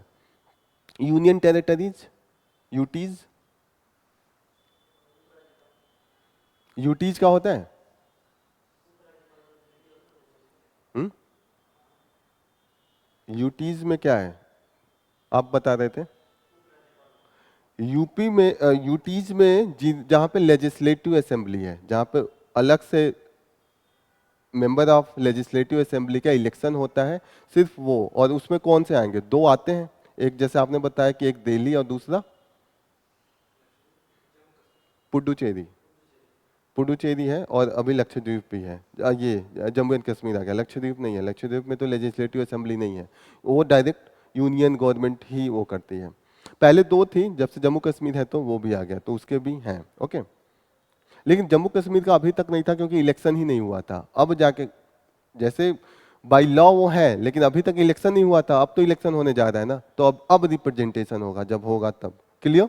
यूनियन टेरिटरीज, यूटीज, यूटीज का होता है। यूटीज में क्या है आप बता रहे थे? यूपी में यूटीज में जहां पे लेजिस्लेटिव असेंबली है, जहां पे अलग से मेंबर ऑफ लेजिस्लेटिव असेंबली का इलेक्शन होता है, सिर्फ वो। और उसमें कौन से आएंगे? दो आते हैं, एक जैसे आपने बताया कि एक दिल्ली और दूसरा पुडुचेरी। पुडुचेरी है और अभी लक्षद्वीप भी है। ये जम्मू एंड कश्मीर आ गया, लक्षद्वीप नहीं है। लक्षद्वीप में तो लेजिस्लेटिव असेंबली नहीं है, वो डायरेक्ट यूनियन गवर्नमेंट ही वो करती है। पहले दो थी, जब से जम्मू कश्मीर है तो वो भी आ गया, तो उसके भी हैं। ओके, लेकिन जम्मू कश्मीर का अभी तक नहीं था क्योंकि इलेक्शन ही नहीं हुआ था। अब जाके जैसे बाई लॉ वो है, लेकिन अभी तक इलेक्शन नहीं हुआ था, अब तो इलेक्शन होने जा रहा है ना, तो अब रिप्रेजेंटेशन होगा, जब होगा तब। क्लियर?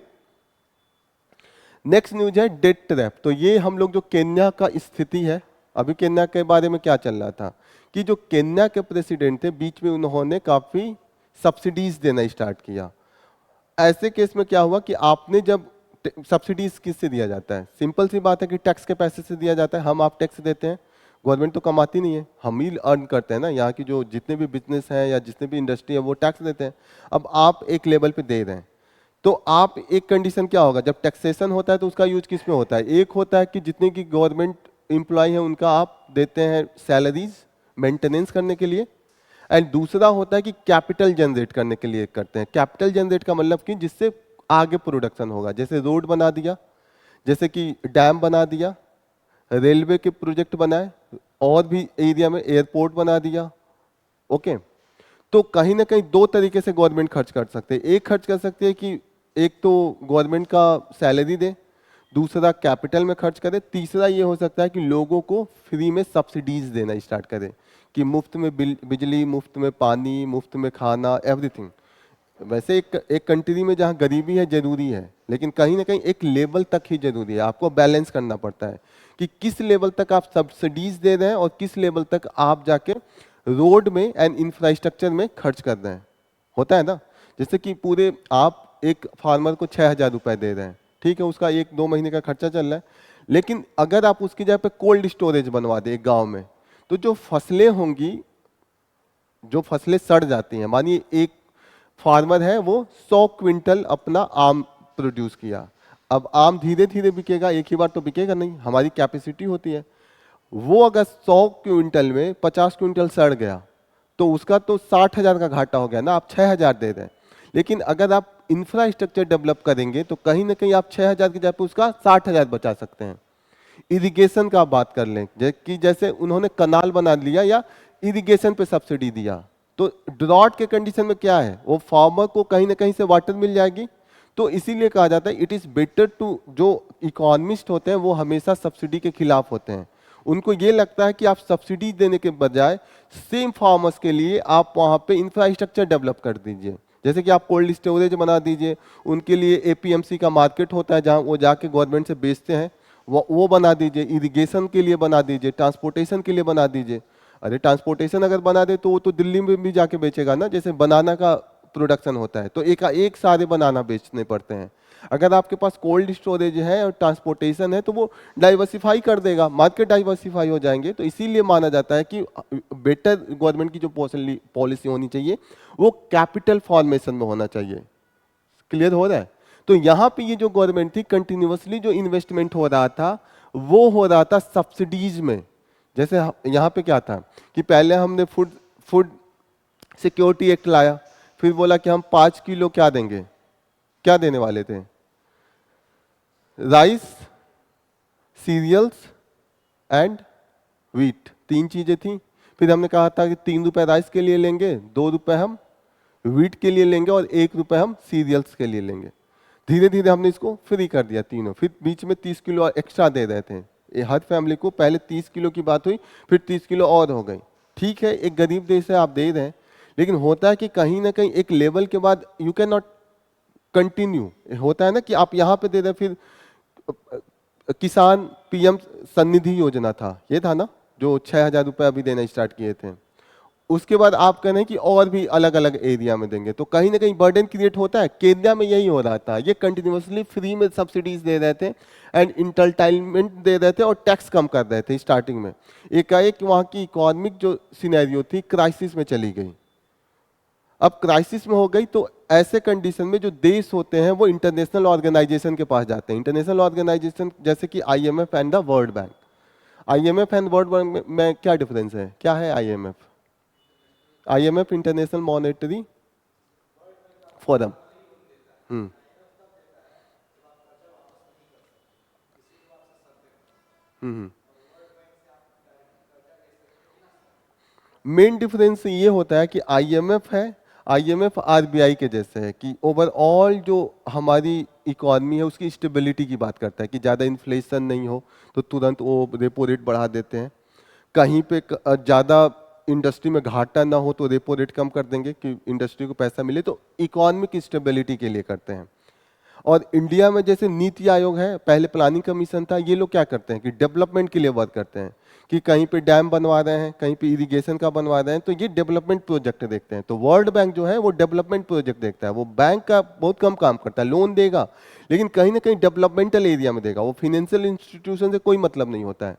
नेक्स्ट न्यूज है डेट ट्रैप। तो ये हम लोग जो केन्या का स्थिति है, अभी केन्या के बारे में क्या चल रहा था कि जो केन्या के प्रेसिडेंट थे बीच में उन्होंने काफी सब्सिडीज देना स्टार्ट किया। ऐसे केस में क्या हुआ कि आपने जब सब्सिडीज किससे दिया जाता है? सिंपल सी बात है कि टैक्स के पैसे से दिया जाता है। हम आप टैक्स देते हैं, गवर्नमेंट तो कमाती नहीं है, हम ही अर्न करते हैं ना। यहाँ की जो जितने भी बिजनेस हैं या जितने भी इंडस्ट्री है वो टैक्स देते हैं। अब आप एक लेवल पे दे रहे हैं तो आप एक कंडीशन क्या होगा, जब टैक्सेशन होता है तो उसका यूज किस में होता है? एक होता है कि जितने की गवर्नमेंट एम्प्लॉय है उनका आप देते हैं सैलरीज मेंटेनेंस करने के लिए, एंड दूसरा होता है कि कैपिटल जनरेट करने के लिए करते हैं। कैपिटल जनरेट का मतलब कि जिससे आगे प्रोडक्शन होगा, जैसे रोड बना दिया, जैसे कि डैम बना दिया, रेलवे के प्रोजेक्ट बनाए, और भी एरिया में एयरपोर्ट बना दिया। ओके, तो कहीं ना कहीं दो तरीके से गवर्नमेंट खर्च कर सकते हैं। एक खर्च कर सकती है कि एक तो गवर्नमेंट का सैलरी दे, दूसरा कैपिटल में खर्च करे, तीसरा ये हो सकता है कि लोगों को फ्री में सब्सिडीज देना स्टार्ट करे कि मुफ्त में बिजली, मुफ्त में पानी, मुफ्त में खाना, एवरीथिंग। वैसे एक कंट्री में जहाँ गरीबी है जरूरी है, लेकिन कहीं ना कहीं एक लेवल तक ही जरूरी है। आपको बैलेंस करना पड़ता है कि किस लेवल तक आप सब्सिडीज दे रहे हैं और किस लेवल तक आप जाके रोड में एंड इंफ्रास्ट्रक्चर में खर्च कर रहे हैं। होता है ना, जैसे कि पूरे आप एक फार्मर को 6,000 रुपए दे रहे हैं, ठीक है, उसका 1-2 महीने का खर्चा चल रहा है, लेकिन अगर आप उसकी जगह पे कोल्ड स्टोरेज बनवा दें एक गांव में, तो जो फसलें होंगी, जो फसलें सड़ जाती हैं, मानिए एक फार्मर है वो 100 क्विंटल अपना आम प्रोड्यूस किया, अब आम धीरे धीरे बिकेगा, एक ही बार तो बिकेगा नहीं, हमारी कैपेसिटी होती है। वो अगर 100 क्विंटल में 50 क्विंटल सड़ गया तो उसका तो 60,000 का घाटा हो गया ना, आप 6,000 दे रहे हैं। लेकिन अगर आप इंफ्रास्ट्रक्चर डेवलप करेंगे तो कहीं ना कहीं आप 6,000 की जगह पे उसका 60,000 बचा सकते हैं। इरिगेशन का आप बात कर लें कि जैसे उन्होंने कनाल बना लिया या इरिगेशन पे सब्सिडी दिया, तो ड्रॉट के कंडीशन में क्या है, वो फार्मर को कहीं ना कहीं से वाटर मिल जाएगी। तो इसीलिए कहा जाता है इट इज बेटर टू, जो इकोनॉमिस्ट होते हैं वो हमेशा सब्सिडी के खिलाफ होते हैं। उनको ये लगता है कि आप सब्सिडी देने के बजाय सेम फार्मर्स के लिए आप वहां पे इंफ्रास्ट्रक्चर डेवलप कर दीजिए, जैसे कि आप कोल्ड स्टोरेज बना दीजिए, उनके लिए एपीएमसी का मार्केट होता है जहां वो जाके गवर्नमेंट से बेचते हैं, वो बना दीजिए, इरिगेशन के लिए बना दीजिए, ट्रांसपोर्टेशन के लिए बना दीजिए। अरे ट्रांसपोर्टेशन अगर बना दे तो वो तो दिल्ली में भी जाके बेचेगा ना, जैसे बनाना का प्रोडक्शन होता है तो एक सारे बनाना बेचने पड़ते हैं। अगर आपके पास कोल्ड स्टोरेज है और ट्रांसपोर्टेशन है तो वो डाइवर्सिफाई कर देगा, मार्केट डाइवर्सिफाई हो जाएंगे। तो इसीलिए माना जाता है कि बेटर गवर्नमेंट की जो पॉलिसी होनी चाहिए वो कैपिटल फॉर्मेशन में होना चाहिए। क्लियर हो रहा है? तो यहाँ पे ये जो गवर्नमेंट थी कंटिन्यूअसली जो इन्वेस्टमेंट हो रहा था वो हो रहा था सब्सिडीज में। जैसे यहाँ पे क्या था कि पहले हमने फूड फूड सिक्योरिटी एक्ट लाया, फिर बोला कि हम 5 किलो क्या देंगे, क्या देने वाले थे, राइस, सीरियल्स एंड व्हीट, 3 चीजें थी। फिर हमने कहा था कि 3 रुपए राइस के लिए लेंगे, 2 रुपए हम व्हीट के लिए लेंगे और 1 रुपए हम सीरियल्स के लिए लेंगे। धीरे धीरे हमने इसको फ्री कर दिया तीनों। फिर बीच में 30 किलो एक्स्ट्रा दे रहे थे, ये हर फैमिली को पहले 30 किलो की बात हुई, फिर 30 किलो और हो गई। ठीक है, एक गरीब देश से आप दे रहे हैं, लेकिन होता है कि कहीं ना कहीं एक लेवल के बाद यू कैन नॉट कंटिन्यू। होता है ना कि आप यहाँ पे दे रहे, फिर किसान पीएम सन्निधि योजना था, ये था ना जो 6,000 रुपए अभी देना स्टार्ट किए थे। उसके बाद आप कह रहे हैं कि और भी अलग अलग एरिया में देंगे, तो कहीं ना कहीं बर्डन क्रिएट होता है। केन्या में यही हो रहा था, ये कंटिन्यूअसली फ्री में सब्सिडीज दे रहे थे एंड इंटरटेनमेंट दे रहे थे और टैक्स कम कर रहे थे स्टार्टिंग में। एकाएक वहाँ की इकोनॉमिक जो सिनेरियो थी क्राइसिस में चली गई। अब क्राइसिस में हो गई तो ऐसे कंडीशन में जो देश होते हैं वो इंटरनेशनल ऑर्गेनाइजेशन के पास जाते हैं। इंटरनेशनल ऑर्गेनाइजेशन जैसे कि IMF and the world bank. IMF and world bank में क्या डिफरेंस है, क्या है IMF? IMF international monetary forum. Hmm hmm main difference ये होता है कि आईएमएफ है, आईएमएफ आरबीआई के जैसे है कि ओवरऑल जो हमारी इकोनॉमी है उसकी स्टेबिलिटी की बात करता है कि ज़्यादा इन्फ्लेशन नहीं हो तो तुरंत वो रेपो रेट बढ़ा देते हैं। कहीं पे ज़्यादा इंडस्ट्री में घाटा ना हो तो रेपो रेट कम कर देंगे कि इंडस्ट्री को पैसा मिले, तो इकोनॉमिक स्टेबिलिटी के लिए करते हैं। और इंडिया में जैसे नीति आयोग है, पहले प्लानिंग कमीशन था, ये लोग क्या करते हैं कि डेवलपमेंट के लिए वर्क करते हैं, कि कहीं पे डैम बनवा रहे हैं, कहीं पे इरिगेशन का बनवा रहे हैं, तो ये डेवलपमेंट प्रोजेक्ट देखते हैं। तो वर्ल्ड बैंक जो है वो डेवलपमेंट प्रोजेक्ट देखता है। वो बैंक का बहुत कम काम करता है, लोन देगा लेकिन कहीं ना कहीं डेवलपमेंटल एरिया में देगा, वो फाइनेंशियल इंस्टीट्यूशन से कोई मतलब नहीं होता है।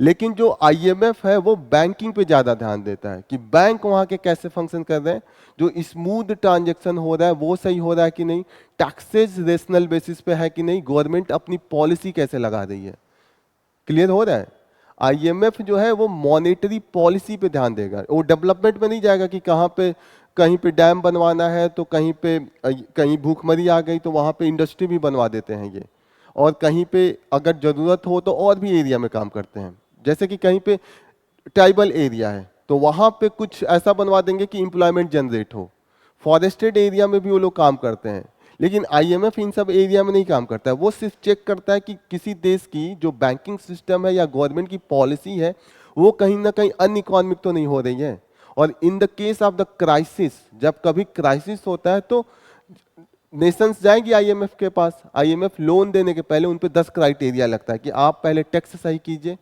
लेकिन जो आईएमएफ है वो बैंकिंग पे ज्यादा ध्यान देता है कि बैंक वहां के कैसे फंक्शन कर रहे हैं, जो स्मूथ ट्रांजेक्शन हो रहा है वो सही हो रहा है कि नहीं, टैक्सेस रेशनल बेसिस पे है कि नहीं, गवर्नमेंट अपनी पॉलिसी कैसे लगा रही है। क्लियर हो रहा है? आईएमएफ जो है वो मॉनेटरी पॉलिसी पे ध्यान देगा, वो डेवलपमेंट में नहीं जाएगा कि कहाँ पे कहीं पे डैम बनवाना है तो कहीं पे कहीं भूखमरी आ गई तो वहां पे इंडस्ट्री भी बनवा देते हैं ये, और कहीं पे अगर जरूरत हो तो और भी एरिया में काम करते हैं। जैसे कि कहीं पे ट्राइबल एरिया है तो वहां पे कुछ ऐसा बनवा देंगे कि इंप्लॉयमेंट जनरेट हो। फॉरेस्टेड एरिया में भी वो लोग काम करते हैं, लेकिन आईएमएफ इन सब एरिया में नहीं काम करता है। वो सिर्फ चेक करता है कि किसी देश की जो बैंकिंग सिस्टम है या गवर्नमेंट की पॉलिसी है वो कहीं ना कहीं अनइकोनॉमिक तो नहीं हो रही है। और in the case of the crisis, जब कभी क्राइसिस होता है तो नेशंस जाएंगी आईएमएफ के पास। आईएमएफ लोन देने के पहले उन पे 10 क्राइटेरिया लगता है कि आप पहले टैक्स सही कीजिए,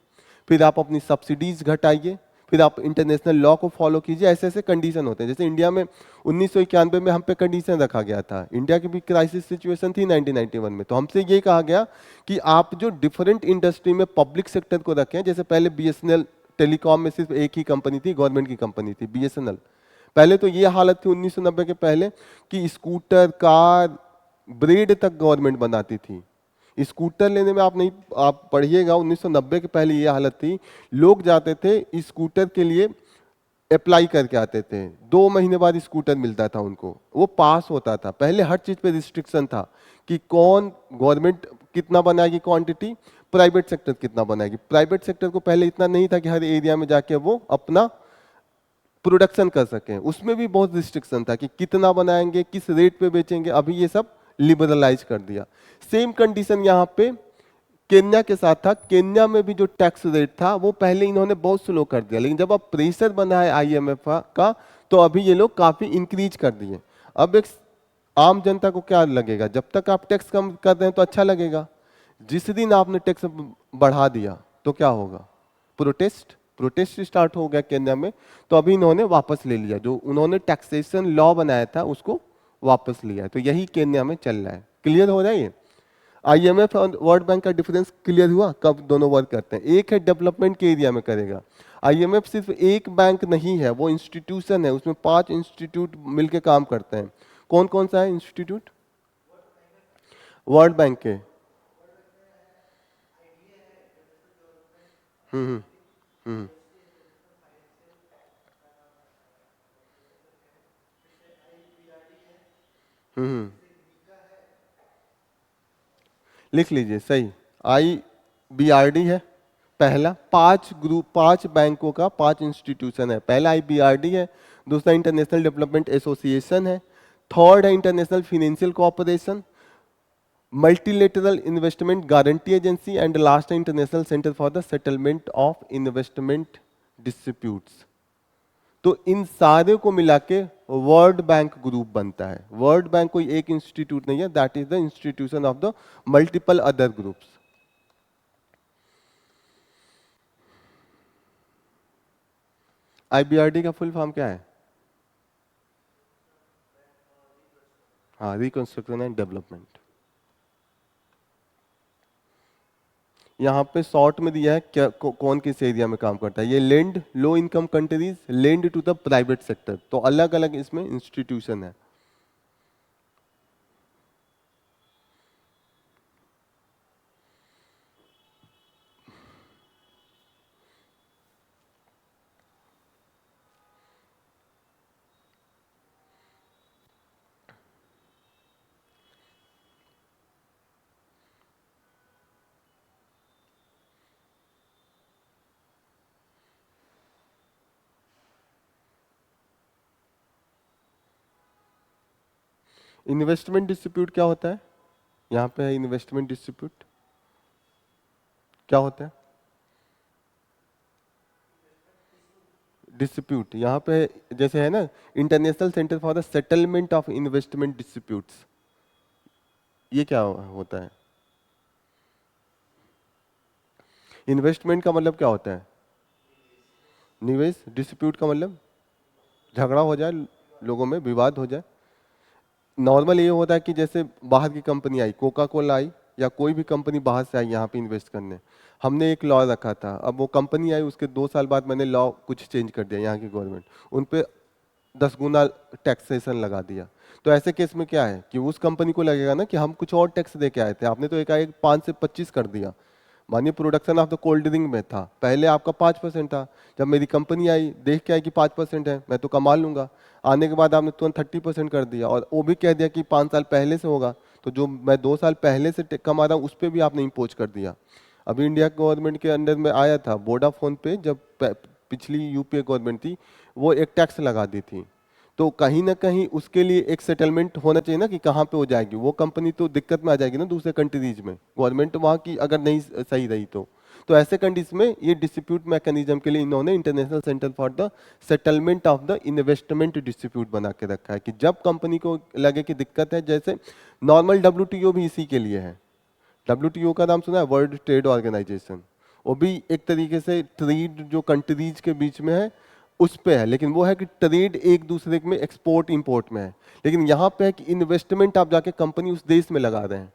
फिर आप अपनी सब्सिडीज घटाइए, फिर आप इंटरनेशनल लॉ को फॉलो कीजिए। ऐसे ऐसे कंडीशन होते हैं। जैसे इंडिया में 1991 में हम पे कंडीशन रखा गया था, इंडिया की भी क्राइसिस सिचुएशन थी 1991 में, तो हमसे ये कहा गया कि आप जो डिफरेंट इंडस्ट्री में पब्लिक सेक्टर को रखें, जैसे पहले बीएसएनएल टेलीकॉम में सिर्फ एक ही कंपनी थी, गवर्नमेंट की कंपनी थी बीएसएनएल। पहले तो ये हालत थी 1990 के पहले कि स्कूटर, कार, ब्रेड तक गवर्नमेंट बनाती थी। स्कूटर लेने में आप नहीं, आप पढ़िएगा 1990 के पहले ये हालत थी, लोग जाते थे स्कूटर के लिए अप्लाई करके आते थे, 2 महीने बाद स्कूटर मिलता था उनको, वो पास होता था। पहले हर चीज पे रिस्ट्रिक्शन था कि कौन गवर्नमेंट कितना बनाएगी क्वांटिटी, प्राइवेट सेक्टर कितना बनाएगी। प्राइवेट सेक्टर को पहले इतना नहीं था कि हर एरिया में जाके वो अपना प्रोडक्शन कर सकें, उसमें भी बहुत रिस्ट्रिक्शन था कि कितना बनाएंगे, किस रेट पे बेचेंगे। अभी ये सब लिबरलाइज कर दिया। सेम कंडीशन यहाँ पे केन्या के साथ था। केन्या में भी जो टैक्स रेट था वो पहले इन्होंने बहुत स्लो कर दिया, लेकिन जब अब प्रेशर बना है आईएमएफ का तो अभी ये लोग काफी इंक्रीज कर दिए। अब एक आम जनता को क्या लगेगा, जब तक आप टैक्स कम कर रहे हैं तो अच्छा लगेगा, जिस दिन आपने टैक्स बढ़ा दिया तो क्या होगा, प्रोटेस्ट। प्रोटेस्ट स्टार्ट हो गया केन्या में, तो अभी इन्होंने वापस ले लिया, जो उन्होंने टैक्सेशन लॉ बनाया था उसको वापस लिया है। तो यही केन्या में चल रहा है। क्लियर हो रहा है ये? आईएमएफ और वर्ल्ड बैंक का डिफरेंस क्लियर हुआ, कब दोनों वर्क करते हैं। एक है डेवलपमेंट के एरिया में करेगा, आईएमएफ सिर्फ एक बैंक नहीं है, वो इंस्टीट्यूशन है, उसमें 5 इंस्टीट्यूट मिलकर काम करते हैं। कौन कौन सा है इंस्टीट्यूट? वर्ल्ड बैंक के। हम्म हम्म हम्म लिख लीजिए सही। आईबीआरडी है पहला, 5 बैंकों का 5 इंस्टीट्यूशन है। पहला आईबीआरडी है, दूसरा इंटरनेशनल डेवलपमेंट एसोसिएशन है, थर्ड है international financial corporation, multilateral investment guarantee agency, and last है international centre for the settlement of investment disputes. तो इन सारे को मिला के वर्ल्ड बैंक ग्रुप बनता है। वर्ल्ड बैंक कोई एक इंस्टीट्यूट नहीं है, that is the institution of the multiple other groups. IBRD का फुल फॉर्म क्या है? हाँ, रिकंस्ट्रक्शन एंड डेवलपमेंट। यहाँ पे शॉर्ट में दिया है क्या, कौन किस एरिया में काम करता है। ये lend low income countries, lend to the private sector, तो अलग अलग इसमें इंस्टीट्यूशन है। इन्वेस्टमेंट डिस्प्यूट क्या होता है? यहाँ पे है इन्वेस्टमेंट डिस्प्यूट, क्या होता है? डिस्प्यूट यहाँ पे जैसे है ना, international centre for the settlement of investment disputes, ये क्या होता है? इन्वेस्टमेंट का मतलब क्या होता है? निवेश। डिस्प्यूट का मतलब झगड़ा हो जाए, लोगों में विवाद हो जाए। नॉर्मल ये होता है कि जैसे बाहर की कंपनी आई, कोका कोला आई या कोई भी कंपनी बाहर से आई यहाँ पे इन्वेस्ट करने, हमने एक लॉ रखा था, अब वो कंपनी आई उसके 2 साल बाद मैंने लॉ कुछ चेंज कर दिया, यहाँ की गवर्नमेंट उन पे 10 गुना टैक्सेशन लगा दिया। तो ऐसे केस में क्या है कि उस कंपनी को लगेगा ना कि हम कुछ और टैक्स दे के आए थे, आपने तो एकाएक 5 से 25 कर दिया। मानिए production of the cold drink में था, पहले आपका 5% था, जब मेरी कंपनी आई देख के आई कि 5% है, मैं तो कमा लूंगा, आने के बाद आपने तुरंत 30% कर दिया और वो भी कह दिया कि 5 साल पहले से होगा, तो जो मैं 2 साल पहले से कमा रहा हूँ उस पर भी आपने इम्पोज कर दिया। अभी इंडिया गवर्नमेंट के अंडर में आया था वोडाफोन पे, जब पिछली यूपीए गवर्नमेंट थी, वो एक टैक्स लगा दी थी, तो कहीं ना कहीं उसके लिए एक सेटलमेंट होना चाहिए ना कि कहाँ पे हो जाएगी वो कंपनी, तो दिक्कत में आ जाएगी ना दूसरे कंट्रीज में, गवर्नमेंट वहाँ की अगर नहीं सही रही तो ऐसे कंडीशन में ये डिस्प्यूट मैकेनिज्म के लिए इन्होंने international centre for the settlement of the investment dispute बना के रखा है कि जब कंपनी को लगे कि दिक्कत है, जैसे नॉर्मल डब्ल्यूटीओ भी इसी के लिए है। डब्ल्यूटीओ का नाम सुना है, वर्ल्ड ट्रेड ऑर्गेनाइजेशन, वो भी एक तरीके से ट्रेड जो कंट्रीज के बीच में है उस पे है, लेकिन वो है कि ट्रेड एक दूसरे में एक्सपोर्ट इंपोर्ट में है, लेकिन यहाँ पे है कि इन्वेस्टमेंट आप जाके कंपनी उस देश में लगा रहे हैं।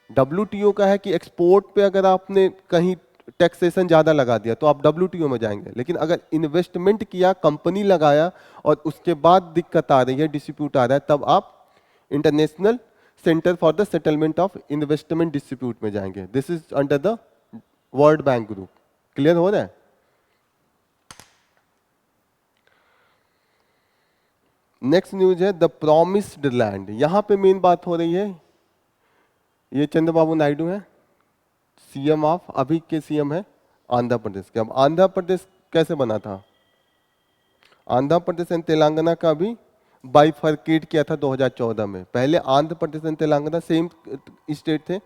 डब्ल्यूटीओ का है कि एक्सपोर्ट पे अगर आपने कहीं टैक्सेशन ज्यादा लगा दिया तो आप डब्ल्यूटीओ में जाएंगे, लेकिन अगर इन्वेस्टमेंट किया, कंपनी लगाया और उसके बाद दिक्कत आ रही है, डिस्प्यूट आ रहा है, तब आप international centre for the settlement of investment dispute में जाएंगे। This is under the world bank group. Clear हो रहा है? नेक्स्ट न्यूज है द प्रॉमिस्ड लैंड। यहां पे मेन बात हो रही है, ये चंद्रबाबू नायडू है, सीएम ऑफ, अभी के सीएम है आंध्र प्रदेश के। अब आंध्र प्रदेश कैसे बना था? आंध्र प्रदेश एंड तेलंगाना का भी बाइफरकेट किया था 2014 में। पहले Andhra Pradesh and Telangana same state थे,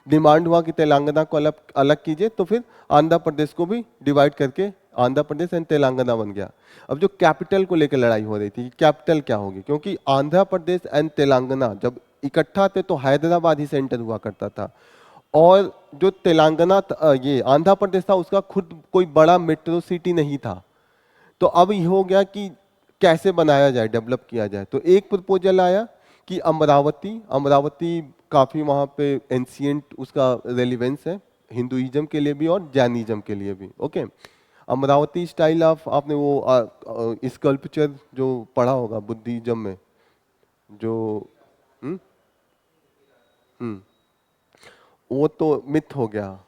डिमांड हुआ कि तेलंगाना को अलग अलग कीजिए, तो फिर आंध्र प्रदेश को भी डिवाइड करके आंध्र प्रदेश एंड तेलंगाना बन गया। अब जो कैपिटल को लेकर लड़ाई हो रही थी, कैपिटल क्या होगी, क्योंकि आंध्र प्रदेश एंड तेलंगाना जब इकट्ठा थे तो हैदराबाद ही सेंटर हुआ करता था, और जो तेलंगाना ये आंध्र प्रदेश था उसका खुद कोई बड़ा मेट्रो सिटी नहीं था। तो अब ये हो गया कि कैसे बनाया जाए, डेवलप किया जाए, तो एक प्रपोजल आया कि अमरावती, अमरावती काफ़ी वहाँ पे एंशियंट उसका रेलिवेंस है हिंदुइज्म के लिए भी और जैनिज्म के लिए भी। ओके, अमरावती स्टाइल ऑफ, आपने वो स्कल्पचर जो पढ़ा होगा बुद्धिज्म में, जो हम्म हम्म वो तो मिथ हो गया,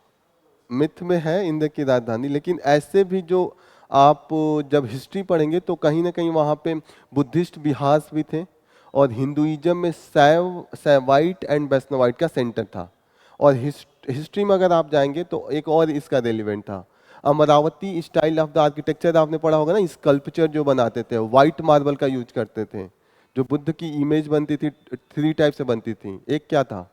मिथ में है इंद्र की राजधानी, लेकिन ऐसे भी जो आप जब हिस्ट्री पढ़ेंगे तो कहीं ना कहीं वहाँ पे बुद्धिस्ट विहार भी थे, और हिंदुइज्म में सैवाइट एंड वैष्णवाइट का सेंटर था। और हिस्ट्री में अगर आप जाएंगे तो एक और इसका रेलिवेंट था, Amravati style of the architecture आपने पढ़ा होगा ना, स्कल्पचर जो बनाते थे वाइट मार्बल का यूज करते थे, जो बुद्ध की इमेज बनती थी 3 टाइप से बनती थी। एक क्या था?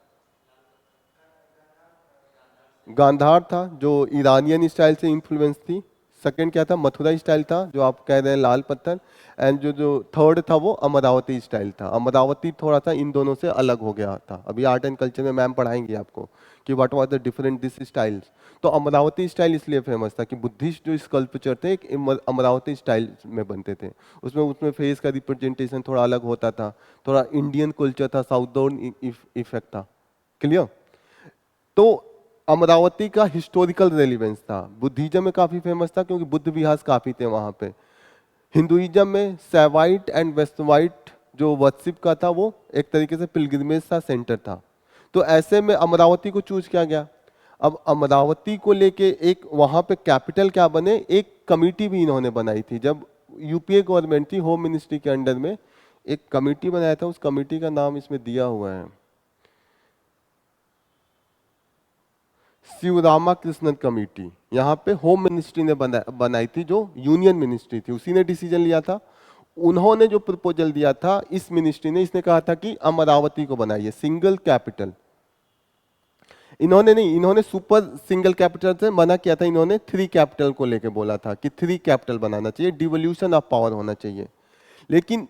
गांधार था जो ईरानियन स्टाइल से इन्फ्लुएंस थी। सेकंड क्या था? मथुरा स्टाइल था जो आप कह रहे हैं लाल पत्थर। एंड जो जो थर्ड था वो अमरावती स्टाइल था। अमरावती थोड़ा सा इन दोनों से अलग हो गया था। अभी आर्ट एंड कल्चर में मैम पढ़ाएंगे आपको कि what was the different this styles. तो अमरावती स्टाइल इसलिए फेमस था कि बुद्धिस्ट जो स्कल्पचर थे एक अमरावती स्टाइल में बनते थे। उसमें उसमें फेस का रिप्रेजेंटेशन थोड़ा अलग होता था, थोड़ा इंडियन कल्चर था, साउदर्न इफेक्ट था। क्लियर? तो अमरावती का हिस्टोरिकल रेलिवेंस था, बुद्धिज्म में काफी फेमस था क्योंकि बुद्ध विहार काफी थे वहां पे। हिंदुइज्म में सैवाइट एंड वेस्टवाइट जो वर्शिप का था वो एक तरीके से पिलग्रिमेज का सेंटर था। तो ऐसे में अमरावती को चूज किया गया। अब अमरावती को लेके एक वहां पे कैपिटल क्या बने, एक कमिटी भी इन्होंने बनाई थी। जब यूपीए गवर्नमेंट थी, होम मिनिस्ट्री के अंडर में एक कमिटी बनाया था, उस कमिटी का नाम इसमें दिया हुआ है, शिवरामा कृष्णन कमेटी। यहाँ पे होम मिनिस्ट्री ने बनाई थी, जो यूनियन मिनिस्ट्री थी, उसी ने डिसीजन लिया था। उन्होंने जो प्रपोजल दिया था इस मिनिस्ट्री ने, इसने कहा था कि अमरावती को बनाइए सिंगल कैपिटल। इन्होंने नहीं, इन्होंने सुपर सिंगल कैपिटल से मना किया था। इन्होंने 3 कैपिटल को लेके बोला था कि 3 कैपिटल बनाना चाहिए, डिवोल्यूशन ऑफ पावर होना चाहिए। लेकिन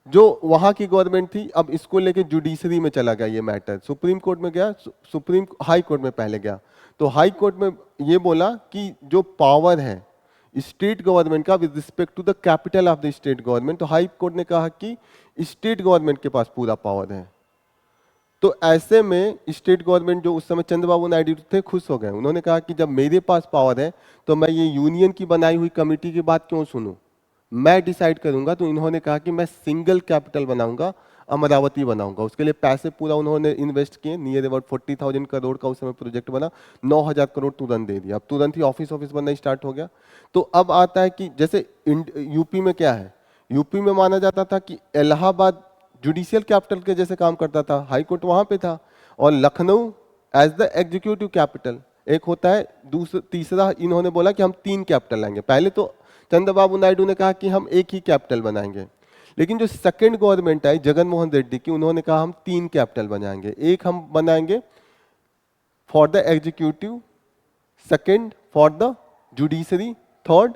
जो वहां की गवर्नमेंट थी, अब इसको लेके जुडिशरी में चला गया ये मैटर, सुप्रीम कोर्ट में गया, सुप्रीम हाई कोर्ट में पहले गया, तो हाई कोर्ट में ये बोला कि जो पावर है स्टेट गवर्नमेंट का with respect to the capital of the state government, तो हाई कोर्ट ने कहा कि स्टेट गवर्नमेंट के पास पूरा पावर है। तो ऐसे में स्टेट गवर्नमेंट जो उस समय चंद्रबाबू नायडू थे खुश हो गए, उन्होंने कहा कि जब मेरे पास पावर है तो मैं ये यूनियन की बनाई हुई कमेटी की बात क्यों सुनूं, मैं डिसाइड करूंगा। तो इन्होंने कहा कि मैं सिंगल कैपिटल बनाऊंगा, अमरावती बनाऊंगा। उसके लिए पैसे पूरा उन्होंने इन्वेस्ट किए, नियर अबाउट 40,000 करोड़ का उस समय प्रोजेक्ट बना, 9,000 करोड़ तुरंत दे दिया, अब तुरंत ही ऑफिस ऑफिस बनना स्टार्ट हो गया। तो अब आता है कि जैसे यूपी में क्या है, यूपी में माना जाता था कि इलाहाबाद जुडिशियल कैपिटल के जैसे काम करता था, हाई कोर्ट वहां पे था, और Lucknow as the executive capital एक होता है। दूसरा तीसरा इन्होंने बोला कि हम 3 कैपिटल लाएंगे। पहले तो चंद्रबाबू नायडू ने कहा कि हम एक ही कैपिटल बनाएंगे, लेकिन जो सेकंड गवर्नमेंट आई जगन मोहन रेड्डी की, उन्होंने कहा हम 3 कैपिटल बनाएंगे। एक हम बनाएंगे for the executive, second for the judiciary, third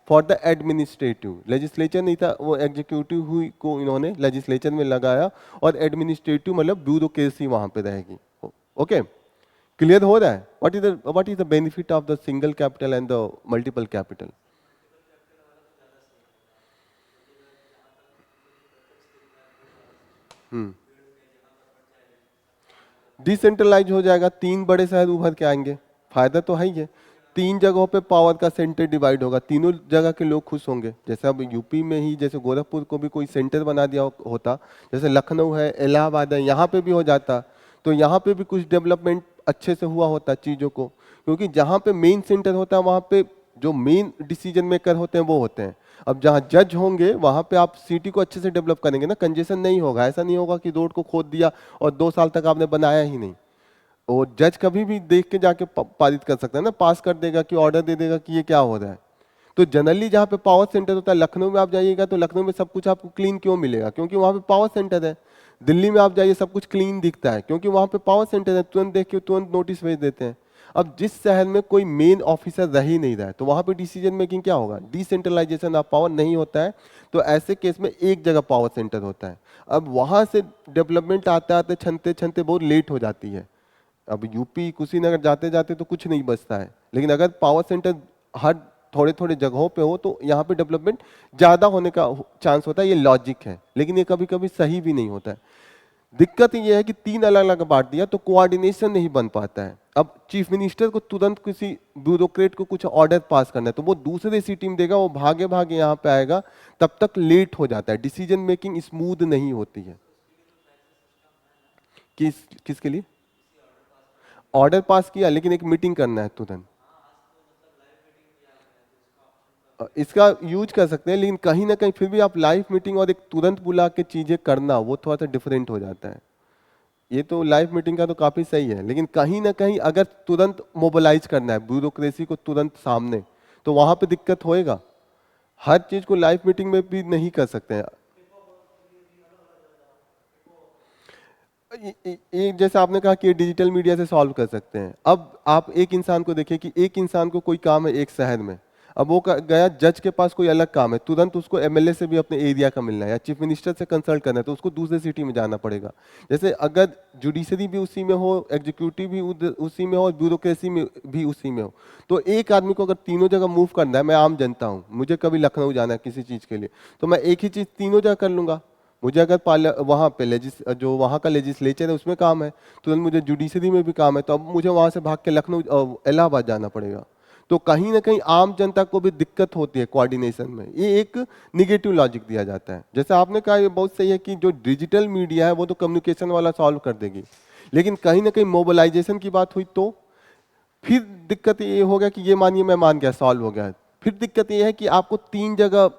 for the administrative. Legislature नहीं था, वो एग्जीक्यूटिव हुई को इन्होंने लेजिस्लेचर में लगाया, और एडमिनिस्ट्रेटिव मतलब ब्यूरोक्रेसी वहां पे रहेगी। ओके, क्लियर हो रहा है? What is the benefit of the single capital and the multiple capital? Decentralize हो जाएगा, 3 बड़े शहर उभर के आएंगे, फायदा तो है ही है। 3 जगहों पे पावर का सेंटर डिवाइड होगा, तीनों जगह के लोग खुश होंगे। जैसे अब यूपी में ही जैसे गोरखपुर को भी कोई सेंटर बना दिया होता, जैसे लखनऊ है, इलाहाबाद है, यहाँ पे भी हो जाता, तो यहाँ पे भी कुछ डेवलपमेंट अच्छे से हुआ होता चीज़ों को। क्योंकि जहाँ पे मेन सेंटर होता है वहाँ पे जो मेन डिसीजन मेकर होते हैं वो होते हैं। अब जहाँ जज होंगे वहाँ पे आप सिटी को अच्छे से डेवलप करेंगे ना, कंजेशन नहीं होगा। ऐसा नहीं होगा कि रोड को खोद दिया और 2 साल तक आपने बनाया ही नहीं। और जज कभी भी देख के जाके पारित कर सकता है ना, पास कर देगा कि ऑर्डर दे देगा कि ये क्या हो रहा है। तो जनरली जहाँ पे पावर सेंटर होता है, लखनऊ में आप जाइएगा तो लखनऊ में सब कुछ आपको क्लीन क्यों मिलेगा? क्योंकि वहाँ पे पावर सेंटर है। दिल्ली में आप जाइए सब कुछ क्लीन दिखता है, क्योंकि वहाँ पे पावर सेंटर है, तुरंत देख के तुरंत नोटिस भेज देते हैं। अब जिस शहर में कोई मेन ऑफिसर रह ही नहीं रहा है, तो वहाँ पे डिसीजन मेकिंग क्या होगा? डिसेंट्रलाइजेशन ऑफ पावर नहीं होता है। तो ऐसे केस में एक जगह पावर सेंटर होता है। अब वहाँ से डेवलपमेंट आते आते छनते छनते बहुत लेट हो जाती है। अब यूपी कुशीनगर जाते जाते तो कुछ नहीं बचता है, लेकिन अगर पावर सेंटर हर थोड़े थोड़े जगहों पे हो तो यहाँ पे डेवलपमेंट ज़्यादा होने का चांस होता है। ये लॉजिक है, लेकिन ये कभी कभी सही भी नहीं होता है। दिक्कत ये है कि 3 अलग अलग बांट दिया तो कोऑर्डिनेशन नहीं बन पाता है। अब चीफ मिनिस्टर को तुरंत किसी ब्यूरोक्रेट को कुछ ऑर्डर पास करना है तो वो दूसरे सिटी में देगा, वो भागे भागे यहाँ पे आएगा, तब तक लेट हो जाता है, डिसीजन मेकिंग स्मूथ नहीं होती है। किसके लिए ऑर्डर पास किया, लेकिन एक मीटिंग करना है तुरंत। इसका यूज कर सकते हैं, लेकिन कहीं ना कहीं फिर भी आप लाइव मीटिंग और एक तुरंत बुला के चीजें करना वो थोड़ा सा डिफरेंट हो जाता है। ये तो लाइव मीटिंग का तो काफी सही है, लेकिन कहीं ना कहीं अगर तुरंत मोबिलाइज करना है ब्यूरोक्रेसी को तुरंत सामने, तो वहां पे दिक्कत होएगा। हर चीज को लाइव मीटिंग में भी नहीं कर सकते हैं। ये जैसे आपने कहा कि डिजिटल मीडिया से सॉल्व कर सकते हैं। अब आप एक इंसान को देखिए कि एक इंसान को कोई काम है एक शहर में, अब वो गया जज के पास कोई अलग काम है, तुरंत उसको एमएलए से भी अपने एरिया का मिलना है या चीफ मिनिस्टर से कंसल्ट करना है, तो उसको दूसरे सिटी में जाना पड़ेगा। जैसे अगर जुडिशरी भी उसी में हो, एग्जीक्यूटिव भी उसी में हो और ब्यूरोक्रेसी में भी उसी में हो, तो एक आदमी को अगर तीनों जगह मूव करना है, मैं आम जनता हूँ, मुझे कभी लखनऊ जाना है किसी चीज़ के लिए, तो मैं एक ही चीज़ तीनों जगह कर लूंगा। मुझे अगर वहाँ पे जो वहाँ का लेजिस्लेचर है उसमें काम है, तुरंत मुझे जुडिशरी में भी काम है, तो अब मुझे वहाँ से भाग के लखनऊ इलाहाबाद जाना पड़ेगा। तो कहीं ना कहीं आम जनता को भी दिक्कत होती है कोऑर्डिनेशन में। ये एक निगेटिव लॉजिक दिया जाता है। जैसे आपने कहा ये बहुत सही है कि जो डिजिटल मीडिया है वो तो कम्युनिकेशन वाला सॉल्व कर देगी, लेकिन कहीं ना कहीं मोबिलाइजेशन की बात हुई तो फिर दिक्कत ये हो गया कि ये मानिए मैं मान गया सॉल्व हो गया, फिर दिक्कत ये है कि आपको 3 जगह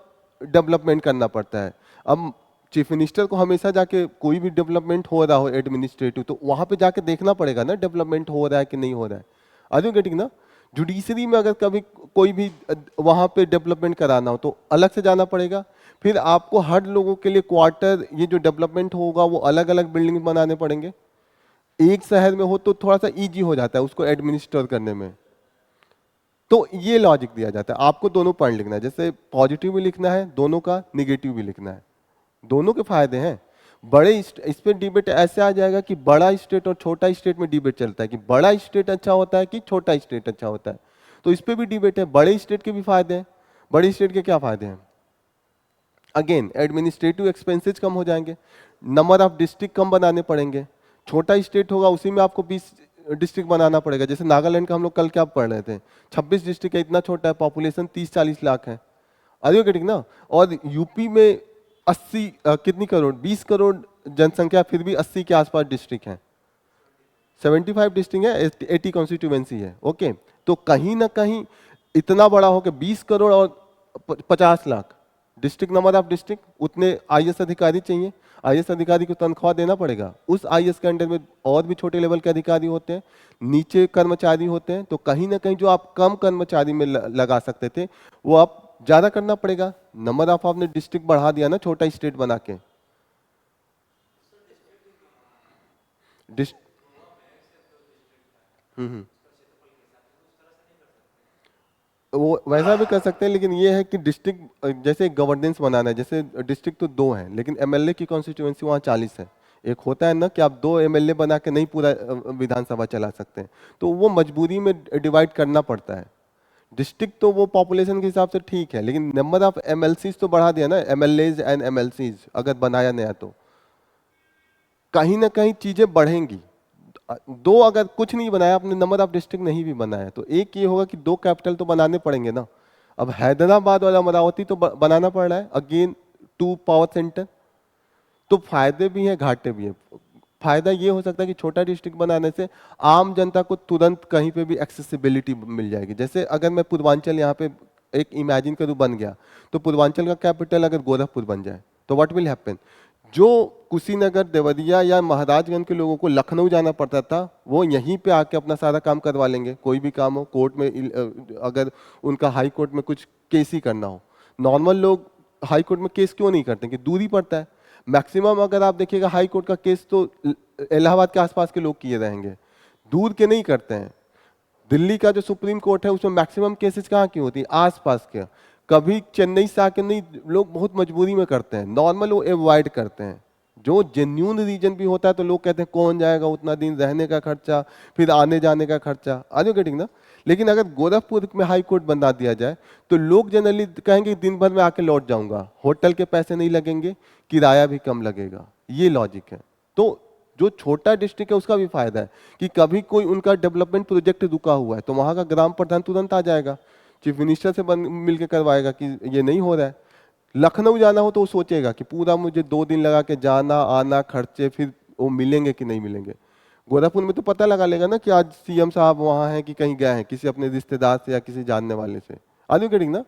डेवलपमेंट करना पड़ता है। अब चीफ मिनिस्टर को हमेशा जाके कोई भी डेवलपमेंट हो रहा हो एडमिनिस्ट्रेटिव, तो वहां पे जाके देखना पड़ेगा ना डेवलपमेंट हो रहा है कि नहीं हो रहा है। आर यू गेटिंग ना? जुडिशरी में अगर कभी कोई भी वहां पे डेवलपमेंट कराना हो तो अलग से जाना पड़ेगा, फिर आपको हर लोगों के लिए क्वार्टर, ये जो डेवलपमेंट होगा वो अलग अलग बिल्डिंग बनाने पड़ेंगे। एक शहर में हो तो थोड़ा सा इजी हो जाता है उसको एडमिनिस्टर करने में। तो ये लॉजिक दिया जाता है। आपको दोनों पॉइंट लिखना है, जैसे पॉजिटिव भी लिखना है दोनों का, निगेटिव भी लिखना है। दोनों के फायदे हैं। इस पे डिबेट ऐसे आ जाएगा कि बड़ा स्टेट और छोटा स्टेट में डिबेट चलता है कि बड़ा स्टेट अच्छा होता है कि छोटा स्टेट अच्छा होता है। तो इस पे भी डिबेट है, बड़े स्टेट के भी फायदे हैं। बड़े स्टेट के क्या फायदे हैं? अगेन एडमिनिस्ट्रेटिव एक्सपेंसेस कम हो जाएंगे, नंबर ऑफ डिस्ट्रिक्ट कम बनाने पड़ेंगे। छोटा स्टेट होगा उसी में आपको 20 डिस्ट्रिक्ट बनाना पड़ेगा। जैसे नागालैंड का हम लोग कल क्या पढ़ रहे थे, 26 डिस्ट्रिक्ट है, इतना छोटा है, पॉपुलेशन 30-40 लाख है। आर गेटिंग ना? और यूपी में 80 कितनी करोड़, 20 करोड़ जनसंख्या, फिर भी 80 के आसपास डिस्ट्रिक्ट हैं। 75 डिस्ट्रिक्ट है, 80 कॉन्स्टिट्यूएंसी है। ओके, तो कहीं ना कहीं इतना बड़ा हो कि 20 करोड़ और 50 lakh district, number of district, उतने आईएएस अधिकारी चाहिए। आईएएस अधिकारी को तनख्वाह देना पड़ेगा। उस आईएएस के अंडर में और भी छोटे लेवल के अधिकारी होते हैं, नीचे कर्मचारी होते हैं। तो कहीं ना कहीं जो आप कम कर्मचारी में लगा सकते थे वो आप ज्यादा करना पड़ेगा। नंबर ऑफ आपने डिस्ट्रिक्ट बढ़ा दिया ना, छोटा स्टेट बना के। डिस्ट हम्म वो वैसा भी कर सकते हैं, लेकिन ये है कि डिस्ट्रिक्ट जैसे गवर्नेंस बनाना है, जैसे डिस्ट्रिक्ट तो दो हैं लेकिन एमएलए की कॉन्स्टिट्यूएंसी वहाँ 40 है। एक होता है ना कि आप दो एमएलए बना के नहीं पूरा विधानसभा चला सकते हैं, तो वो मजबूरी में डिवाइड करना पड़ता है। डिस्ट्रिक्ट तो वो पॉपुलेशन के हिसाब से ठीक है, लेकिन नंबर ऑफ एमएलसीज तो बढ़ा दिया ना, एमएलएज एंड एमएलसीज अगर बनाया नया तो कहीं ना कहीं चीजें बढ़ेंगी। दो अगर कुछ नहीं बनाया आपने, नंबर ऑफ डिस्ट्रिक्ट नहीं भी बनाया, तो एक ये होगा कि दो कैपिटल तो बनाने पड़ेंगे ना। अब हैदराबाद और अमरावती तो बनाना पड़ रहा है, अगेन टू पावर सेंटर। तो फायदे भी हैं घाटे भी हैं। फायदा ये हो सकता है कि छोटा डिस्ट्रिक्ट बनाने से आम जनता को तुरंत कहीं पे भी एक्सेसिबिलिटी मिल जाएगी। जैसे अगर मैं पूर्वांचल यहाँ पे एक इमेजिन करूँ बन गया, तो पूर्वांचल का कैपिटल अगर गोरखपुर बन जाए तो व्हाट विल हैपन, जो कुशीनगर, देवरिया या महाराजगंज के लोगों को लखनऊ जाना पड़ता था वो यहीं पे आके अपना सारा काम करवा लेंगे। कोई भी काम हो कोर्ट में, अगर उनका हाई कोर्ट में कुछ केस ही करना हो, नॉर्मल लोग हाई कोर्ट में केस क्यों नहीं करते कि दूरी पड़ता है। मैक्सिमम अगर आप देखिएगा हाई कोर्ट का केस तो इलाहाबाद के आसपास के लोग किए रहेंगे, दूर के नहीं करते हैं। दिल्ली का जो सुप्रीम कोर्ट है उसमें मैक्सिमम केसेस कहाँ की होती है, आसपास के। कभी चेन्नई से आके नहीं, लोग बहुत मजबूरी में करते हैं, नॉर्मल वो अवॉइड करते हैं। जो जेन्यून रीजन भी होता है तो लोग कहते हैं कौन जाएगा उतना दिन, रहने का खर्चा, फिर आने जाने का खर्चा, आर यू गेटिंग ना? लेकिन अगर गोरखपुर में हाई कोर्ट बना दिया जाए तो लोग जनरली कहेंगे दिन भर में आके लौट जाऊंगा, होटल के पैसे नहीं लगेंगे, किराया भी कम लगेगा। ये लॉजिक है। तो जो छोटा डिस्ट्रिक्ट है उसका भी फायदा है कि कभी कोई उनका डेवलपमेंट प्रोजेक्ट रुका हुआ है तो वहां का ग्राम प्रधान तुरंत आ जाएगा, चीफ मिनिस्टर से मिलकर करवाएगा कि ये नहीं हो रहा है। लखनऊ जाना हो तो वो सोचेगा कि पूरा मुझे 2 दिन लगा के जाना आना, खर्चे, फिर वो मिलेंगे कि नहीं मिलेंगे। गोरखपुर में तो पता लगा लेगा ना कि आज सीएम साहब वहां हैं कि कहीं गए हैं किसी अपने रिश्तेदार से या किसी जानने वाले से। आर यू गेटिंग ना?